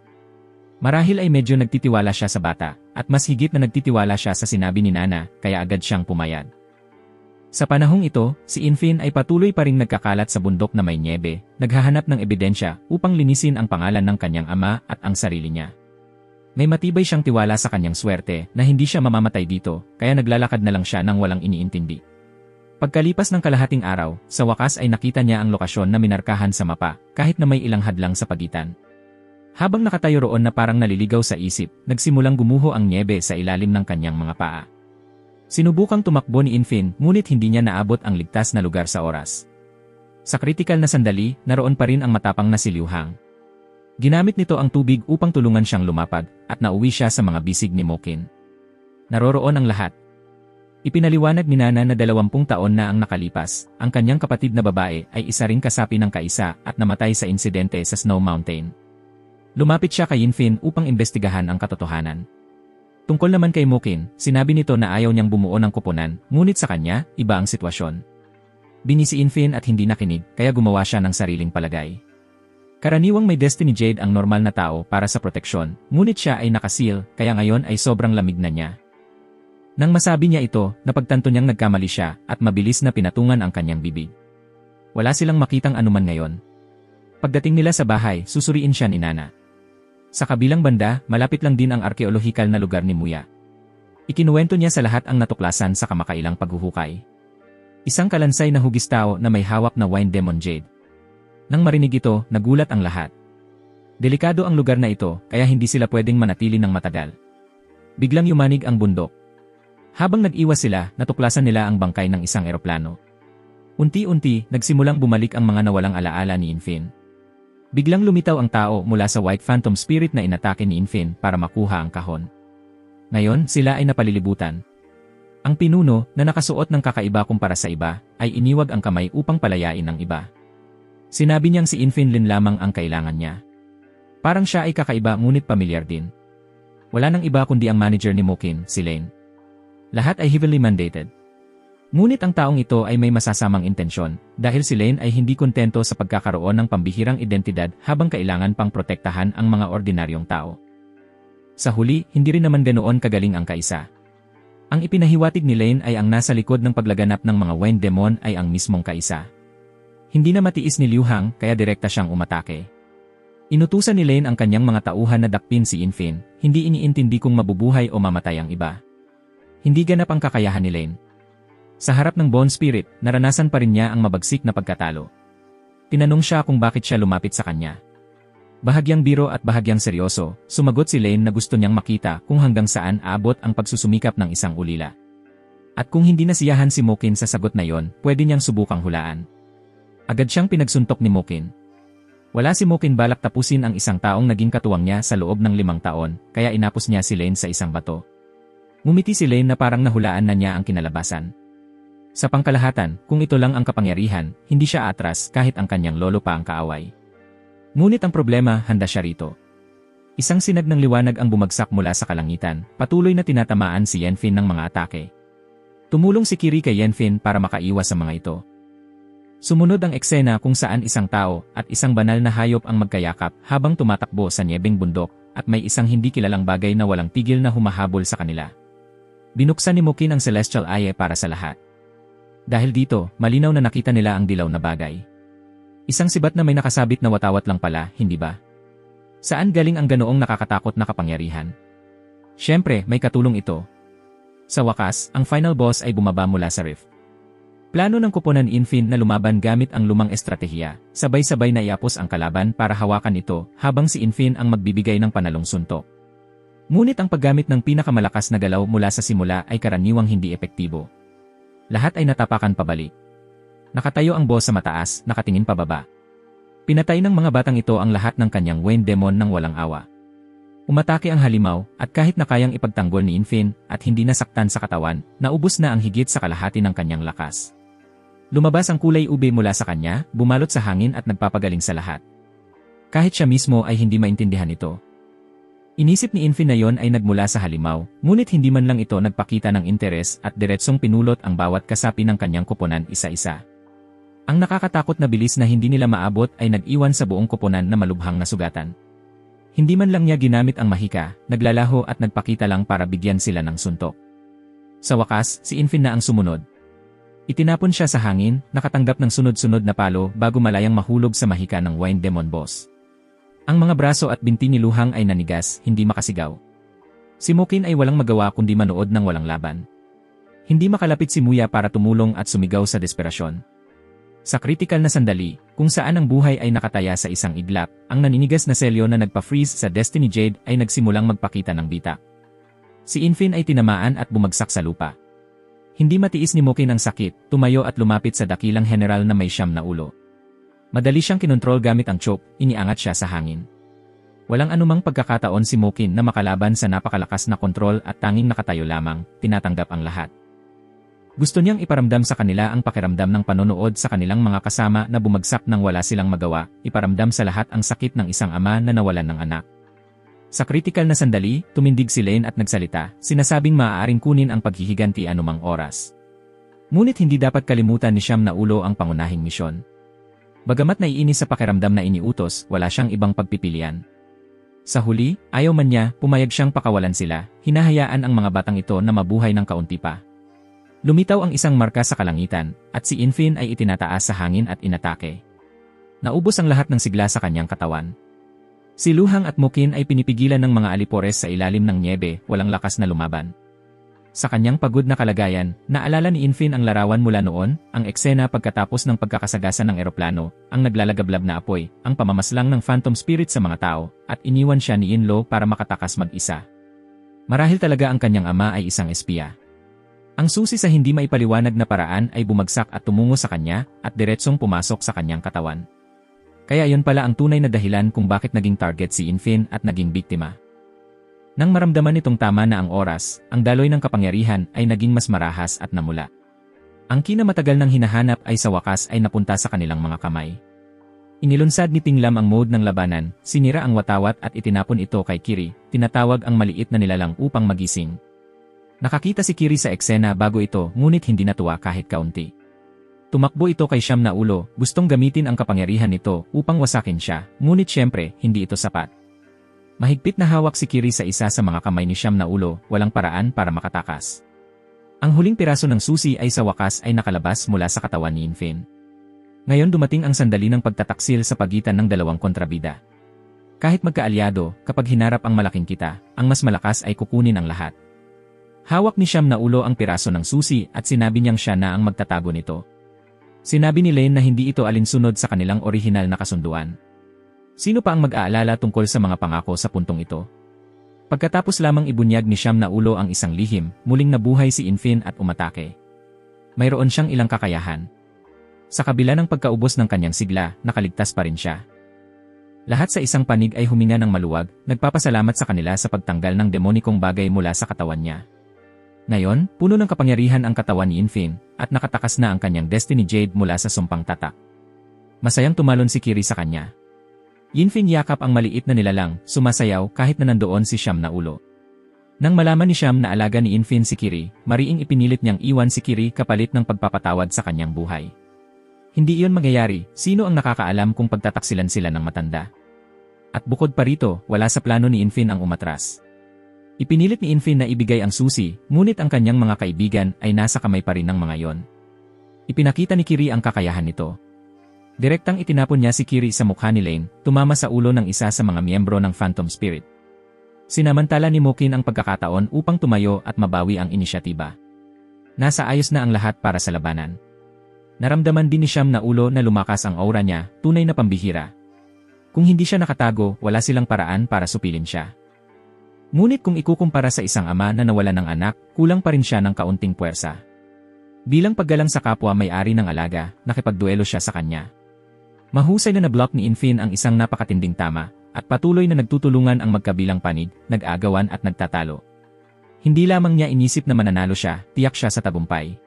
Marahil ay medyo nagtitiwala siya sa bata, at mas higit na nagtitiwala siya sa sinabi ni Nana, kaya agad siyang pumayag. Sa panahong ito, si Infin ay patuloy pa ring nagkakalat sa bundok na may nyebe, naghahanap ng ebidensya upang linisin ang pangalan ng kanyang ama at ang sarili niya. May matibay siyang tiwala sa kanyang swerte na hindi siya mamamatay dito, kaya naglalakad na lang siya nang walang iniintindi. Pagkalipas ng kalahating araw, sa wakas ay nakita niya ang lokasyon na minarkahan sa mapa, kahit na may ilang hadlang sa pagitan. Habang nakatayo roon na parang naliligaw sa isip, nagsimulang gumuho ang nyebe sa ilalim ng kanyang mga paa. Sinubukang tumakbo ni Infin, ngunit hindi niya naabot ang ligtas na lugar sa oras. Sa kritikal na sandali, naroon pa rin ang matapang na si Liu Hang. Ginamit nito ang tubig upang tulungan siyang lumapad, at nauwi siya sa mga bisig ni Mokin. Naroroon ang lahat. Ipinaliwanag ni Nana na 20 taon na ang nakalipas, ang kanyang kapatid na babae ay isa ring kasapi ng kaisa at namatay sa insidente sa Snow Mountain. Lumapit siya kay Infin upang imbestigahan ang katotohanan. Tungkol naman kay Mokin, sinabi nito na ayaw niyang bumuo ng koponan, ngunit sa kanya, iba ang sitwasyon. Binisi Infin at hindi nakinig, kaya gumawa siya ng sariling palagay. Karaniwang may Destiny Jade ang normal na tao para sa proteksyon, ngunit siya ay nakasil, kaya ngayon ay sobrang lamig na niya. Nang masabi niya ito, napagtanto niyang nagkamali siya at mabilis na pinatungan ang kanyang bibig. Wala silang makitang anuman ngayon. Pagdating nila sa bahay, susuriin siya ni Nana. Sa kabilang banda, malapit lang din ang arkeolohikal na lugar ni Muya. Ikinuwento niya sa lahat ang natuklasan sa kamakailang paghuhukay. Isang kalansay na hugis tao na may hawak na wine demon jade. Nang marinig ito, nagulat ang lahat. Delikado ang lugar na ito, kaya hindi sila pwedeng manatili ng matagal. Biglang yumanig ang bundok. Habang nag-iwas sila, natuklasan nila ang bangkay ng isang eroplano. Unti-unti, nagsimulang bumalik ang mga nawalang alaala ni Infin. Biglang lumitaw ang tao mula sa White Phantom Spirit na inatake ni Infin para makuha ang kahon. Ngayon, sila ay napalilibutan. Ang pinuno, na nakasuot ng kakaiba kumpara sa iba, ay iniwag ang kamay upang palayain ang iba. Sinabi niyang si Infin Lin lamang ang kailangan niya. Parang siya ay kakaiba ngunit pamilyar din. Wala nang iba kundi ang manager ni Mokin, si Lane. Lahat ay heavily mandated. Ngunit ang taong ito ay may masasamang intensyon, dahil si Lane ay hindi kontento sa pagkakaroon ng pambihirang identidad habang kailangan pang protektahan ang mga ordinaryong tao. Sa huli, hindi rin naman ganoon kagaling ang kaisa. Ang ipinahiwatig ni Lane ay ang nasa likod ng paglaganap ng mga wine demon ay ang mismong kaisa. Hindi na matiis ni Liu Hang kaya direkta siyang umatake. Inutusan ni Lane ang kanyang mga tauhan na dakpin si Infin, hindi iniintindi kung mabubuhay o mamatay ang iba. Hindi ganap ang kakayahan ni Lane. Sa harap ng Bone Spirit, naranasan pa rin niya ang mabagsik na pagkatalo. Tinanong siya kung bakit siya lumapit sa kanya. Bahagyang biro at bahagyang seryoso, sumagot si Lane na gusto niyang makita kung hanggang saan aabot ang pagsusumikap ng isang ulila. At kung hindi nasiyahan si Mokin sa sagot na yon, pwede niyang subukang hulaan. Agad siyang pinagsuntok ni Mokin. Wala si Mokin balak tapusin ang isang taong naging katuwang niya sa loob ng 5 taon, kaya inapos niya si Lane sa isang bato. Ngumiti si Lane na parang nahulaan na niya ang kinalabasan. Sa pangkalahatan, kung ito lang ang kapangyarihan, hindi siya atras kahit ang kanyang lolo pa ang kaaway. Ngunit ang problema, handa siya rito. Isang sinag ng liwanag ang bumagsak mula sa kalangitan, patuloy na tinatamaan si Yenfin ng mga atake. Tumulong si Kiri kay Yenfin para makaiwas sa mga ito. Sumunod ang eksena kung saan isang tao at isang banal na hayop ang magkayakap habang tumatakbo sa nyebeng bundok at may isang hindi kilalang bagay na walang tigil na humahabol sa kanila. Binuksan ni Mokin ang Celestial Eye para sa lahat. Dahil dito, malinaw na nakita nila ang dilaw na bagay. Isang sibat na may nakasabit na watawat lang pala, hindi ba? Saan galing ang ganoong nakakatakot na kapangyarihan? Siyempre, may katulong ito. Sa wakas, ang final boss ay bumaba mula sa rift. Plano ng koponan Infin na lumaban gamit ang lumang estratehiya, sabay-sabay na iapos ang kalaban para hawakan ito habang si Infin ang magbibigay ng panalong suntok. Ngunit ang paggamit ng pinakamalakas na galaw mula sa simula ay karaniwang hindi epektibo. Lahat ay natapakan pabalik. Nakatayo ang boss sa mataas, nakatingin pababa. Pinatay ng mga batang ito ang lahat ng kanyang wine demon ng walang awa. Umatake ang halimaw, at kahit na kayang ipagtanggol ni Infin at hindi nasaktan sa katawan, naubos na ang higit sa kalahati ng kanyang lakas. Lumabas ang kulay ube mula sa kanya, bumalot sa hangin at nagpapagaling sa lahat. Kahit siya mismo ay hindi maintindihan ito. Inisip ni Infin na yon ay nagmula sa halimaw, ngunit hindi man lang ito nagpakita ng interes at diretsong pinulot ang bawat kasapi ng kanyang koponan isa-isa. Ang nakakatakot na bilis na hindi nila maabot ay nag-iwan sa buong koponan na malubhang na sugatan. Hindi man lang niya ginamit ang mahika, naglalaho at nagpakita lang para bigyan sila ng suntok. Sa wakas, si Infin na ang sumunod. Itinapon siya sa hangin, nakatanggap ng sunod-sunod na palo bago malayang mahulog sa mahika ng Wine Demon Boss. Ang mga braso at binti ni Luhang ay nanigas, hindi makasigaw. Si Mukin ay walang magawa kundi manood ng walang laban. Hindi makalapit si Muya para tumulong at sumigaw sa desperasyon. Sa kritikal na sandali, kung saan ang buhay ay nakataya sa isang iglap, ang naninigas na selyo na nagpa-freeze sa Destiny Jade ay nagsimulang magpakita ng bitak. Si Infin ay tinamaan at bumagsak sa lupa. Hindi matiis ni Mukin ang sakit, tumayo at lumapit sa dakilang general na may 9 na ulo. Madali siyang kinontrol gamit ang choke, iniangat siya sa hangin. Walang anumang pagkakataon si Mukin na makalaban sa napakalakas na kontrol at tanging nakatayo lamang, tinatanggap ang lahat. Gusto niyang iparamdam sa kanila ang pakiramdam ng panonood sa kanilang mga kasama na bumagsak nang wala silang magawa, iparamdam sa lahat ang sakit ng isang ama na nawalan ng anak. Sa kritikal na sandali, tumindig si Lane at nagsalita, sinasabing maaaring kunin ang paghihiganti anumang oras. Ngunit hindi dapat kalimutan ni 9 na ulo ang pangunahing misyon. Bagamat naiinis sa pakiramdam na iniutos, wala siyang ibang pagpipilian. Sa huli, ayaw man niya, pumayag siyang pakawalan sila, hinahayaan ang mga batang ito na mabuhay ng kaunti pa. Lumitaw ang isang marka sa kalangitan, at si Infin ay itinataas sa hangin at inatake. Naubos ang lahat ng sigla sa kanyang katawan. Si Luhang at Mukin ay pinipigilan ng mga alipores sa ilalim ng nyebe, walang lakas na lumaban. Sa kanyang pagod na kalagayan, naalala ni Infin ang larawan mula noon, ang eksena pagkatapos ng pagkakasagasan ng eroplano, ang naglalagablab na apoy, ang pamamaslang ng phantom spirit sa mga tao, at iniwan siya ni Inlo para makatakas mag-isa. Marahil talaga ang kanyang ama ay isang espiya. Ang susi sa hindi maipaliwanag na paraan ay bumagsak at tumungo sa kanya, at diretsong pumasok sa kanyang katawan. Kaya yon pala ang tunay na dahilan kung bakit naging target si Infin at naging biktima. Nang maramdaman nitong tama na ang oras, ang daloy ng kapangyarihan ay naging mas marahas at namula. Ang kinamatagal ng hinahanap ay sa wakas ay napunta sa kanilang mga kamay. Inilunsad ni Tinglam ang mode ng labanan, sinira ang watawat at itinapon ito kay Kiri, tinatawag ang maliit na nilalang upang magising. Nakakita si Kiri sa eksena bago ito ngunit hindi natuwa kahit kaunti. Tumakbo ito kay 9 na ulo, gustong gamitin ang kapangyarihan nito upang wasakin siya, ngunit syempre, hindi ito sapat. Mahigpit na hawak si Kiri sa isa sa mga kamay ni 9 na ulo, walang paraan para makatakas. Ang huling piraso ng susi ay sa wakas ay nakalabas mula sa katawan ni Infin. Ngayon dumating ang sandali ng pagtataksil sa pagitan ng dalawang kontrabida. Kahit magkaalyado, kapag hinarap ang malaking kita, ang mas malakas ay kukunin ang lahat. Hawak ni 9 na ulo ang piraso ng susi at sinabi niyang siya na ang magtatago nito. Sinabi ni Lane na hindi ito alinsunod sa kanilang orihinal na kasunduan. Sino pa ang mag-aalala tungkol sa mga pangako sa puntong ito? Pagkatapos lamang ibunyag ni 9 na ulo ang isang lihim, muling nabuhay si Infin at umatake. Mayroon siyang ilang kakayahan. Sa kabila ng pagkaubos ng kanyang sigla, nakaligtas pa rin siya. Lahat sa isang panig ay huminga ng maluwag, nagpapasalamat sa kanila sa pagtanggal ng demonikong bagay mula sa katawan niya. Ngayon, puno ng kapangyarihan ang katawan ni Infin, at nakatakas na ang kanyang Destiny Jade mula sa sumpang tatak. Masayang tumalon si Kiri sa kanya. Infin yakap ang maliit na nilalang, sumasayaw kahit na nandoon si 9 na ulo. Nang malaman ni 9 na alaga ni Infin si Kiri, mariing ipinilit niyang iwan si Kiri kapalit ng pagpapatawad sa kanyang buhay. Hindi iyon mangyayari, sino ang nakakaalam kung pagtataksilan sila ng matanda? At bukod pa rito, wala sa plano ni Infin ang umatras. Ipinilit ni Infin na ibigay ang susi, ngunit ang kanyang mga kaibigan ay nasa kamay pa rin ng mga yon. Ipinakita ni Kiri ang kakayahan nito. Direktang itinapon niya si Kiri sa mukha ni Lane, tumama sa ulo ng isa sa mga miyembro ng Phantom Spirit. Sinamantala ni Mukin ang pagkakataon upang tumayo at mabawi ang inisyatiba. Nasa ayos na ang lahat para sa labanan. Naramdaman din ni 9 na ulo na lumakas ang aura niya, tunay na pambihira. Kung hindi siya nakatago, wala silang paraan para supilin siya. Ngunit kung ikukumpara sa isang ama na nawalan ng anak, kulang pa rin siya ng kaunting puwersa. Bilang paggalang sa kapwa may-ari ng alaga, nakipagduelo siya sa kanya. Mahusay na na-block ni Infin ang isang napakatinding tama, at patuloy na nagtutulungan ang magkabilang panig, nag-agawan at nagtatalo. Hindi lamang niya inisip na mananalo siya, tiyak siya sa tagumpay.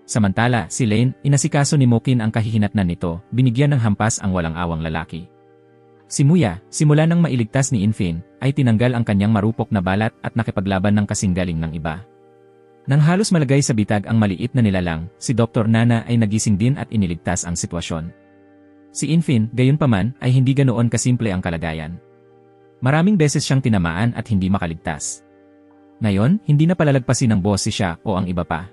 Samantala, si Lane, inasikaso ni Mukin ang kahihinatnan nito, binigyan ng hampas ang walang awang lalaki. Si Muya, simula nang mailigtas ni Infin, ay tinanggal ang kanyang marupok na balat at nakipaglaban ng kasinggaling ng iba. Nang halos malagay sa bitag ang maliit na nilalang, si Dr. Nana ay nagising din at iniligtas ang sitwasyon. Si Infin, gayunpaman, ay hindi ganoon kasimple ang kalagayan. Maraming beses siyang tinamaan at hindi makaligtas. Ngayon, hindi na palalagpasin ng boss si siya o ang iba pa.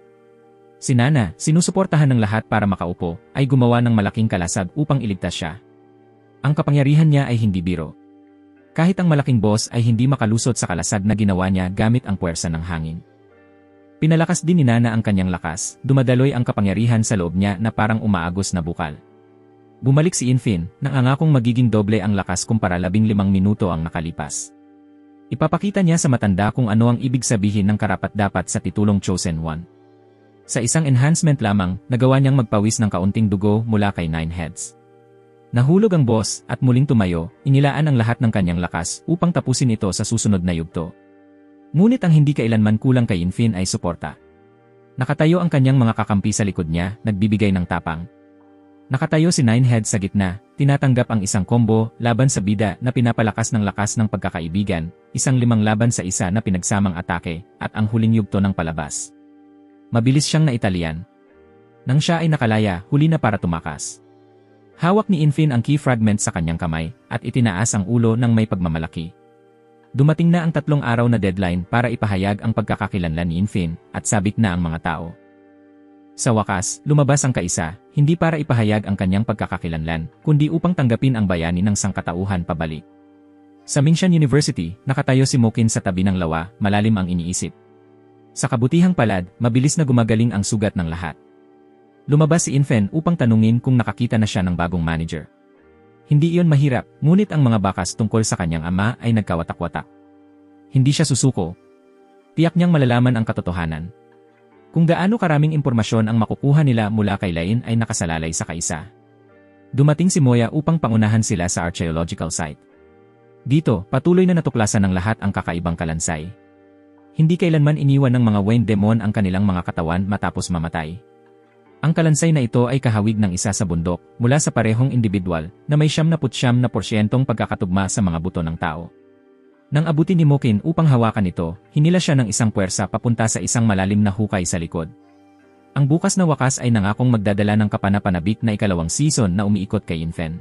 Si Nana, sinusuportahan ng lahat para makaupo, ay gumawa ng malaking kalasag upang iligtas siya. Ang kapangyarihan niya ay hindi biro. Kahit ang malaking boss ay hindi makalusot sa kalasag na ginawa niya gamit ang puwersa ng hangin. Pinalakas din ni Nana ang kanyang lakas, dumadaloy ang kapangyarihan sa loob niya na parang umaagos na bukal. Bumalik si Infin, nangangakong magiging doble ang lakas kumpara 15 minuto ang nakalipas. Ipapakita niya sa matanda kung ano ang ibig sabihin ng karapat-dapat sa titulong Chosen One. Sa isang enhancement lamang, nagawa niyang magpawis ng kaunting dugo mula kay Nine Heads. Nahulog ang boss at muling tumayo, inilaan ang lahat ng kanyang lakas upang tapusin ito sa susunod na yugto. Ngunit ang hindi kailanman kulang kay Infin ay suporta. Nakatayo ang kanyang mga kakampi sa likod niya, nagbibigay ng tapang. Nakatayo si Nine Heads sa gitna, tinatanggap ang isang combo laban sa bida na pinapalakas ng lakas ng pagkakaibigan, isang 5 laban sa isa na pinagsamang atake, at ang huling yugto ng palabas. Mabilis siyang naitalian. Nang siya ay nakalaya, huli na para tumakas. Hawak ni Infin ang key fragment sa kanyang kamay, at itinaas ang ulo ng may pagmamalaki. Dumating na ang 3 araw na deadline para ipahayag ang pagkakakilanlan ni Infin, at sabik na ang mga tao. Sa wakas, lumabas ang kaisa, hindi para ipahayag ang kanyang pagkakakilanlan, kundi upang tanggapin ang bayani ng sangkatauhan pabalik. Sa Mingshan University, nakatayo si Mokin sa tabi ng lawa, malalim ang iniisip. Sa kabutihang palad, mabilis na gumagaling ang sugat ng lahat. Lumabas si Infin upang tanungin kung nakakita na siya ng bagong manager. Hindi iyon mahirap, ngunit ang mga bakas tungkol sa kanyang ama ay nagkawatak-watak. Hindi siya susuko. Tiyak niyang malalaman ang katotohanan. Kung gaano karaming impormasyon ang makukuha nila mula kay Lain ay nakasalalay sa kaisa. Dumating si Moya upang pangunahan sila sa archaeological site. Dito, patuloy na natuklasan ng lahat ang kakaibang kalansay. Hindi kailanman iniwan ng mga Wayne Demon ang kanilang mga katawan matapos mamatay. Ang kalansay na ito ay kahawig ng isa sa bundok, mula sa parehong individual, na may 79% pagkakatugma sa mga buto ng tao. Nang abutin ni Mokin upang hawakan ito, hinila siya ng isang puwersa papunta sa isang malalim na hukay sa likod. Ang bukas na wakas ay nangakong magdadala ng kapanapanabik na 2nd season na umiikot kay Infin.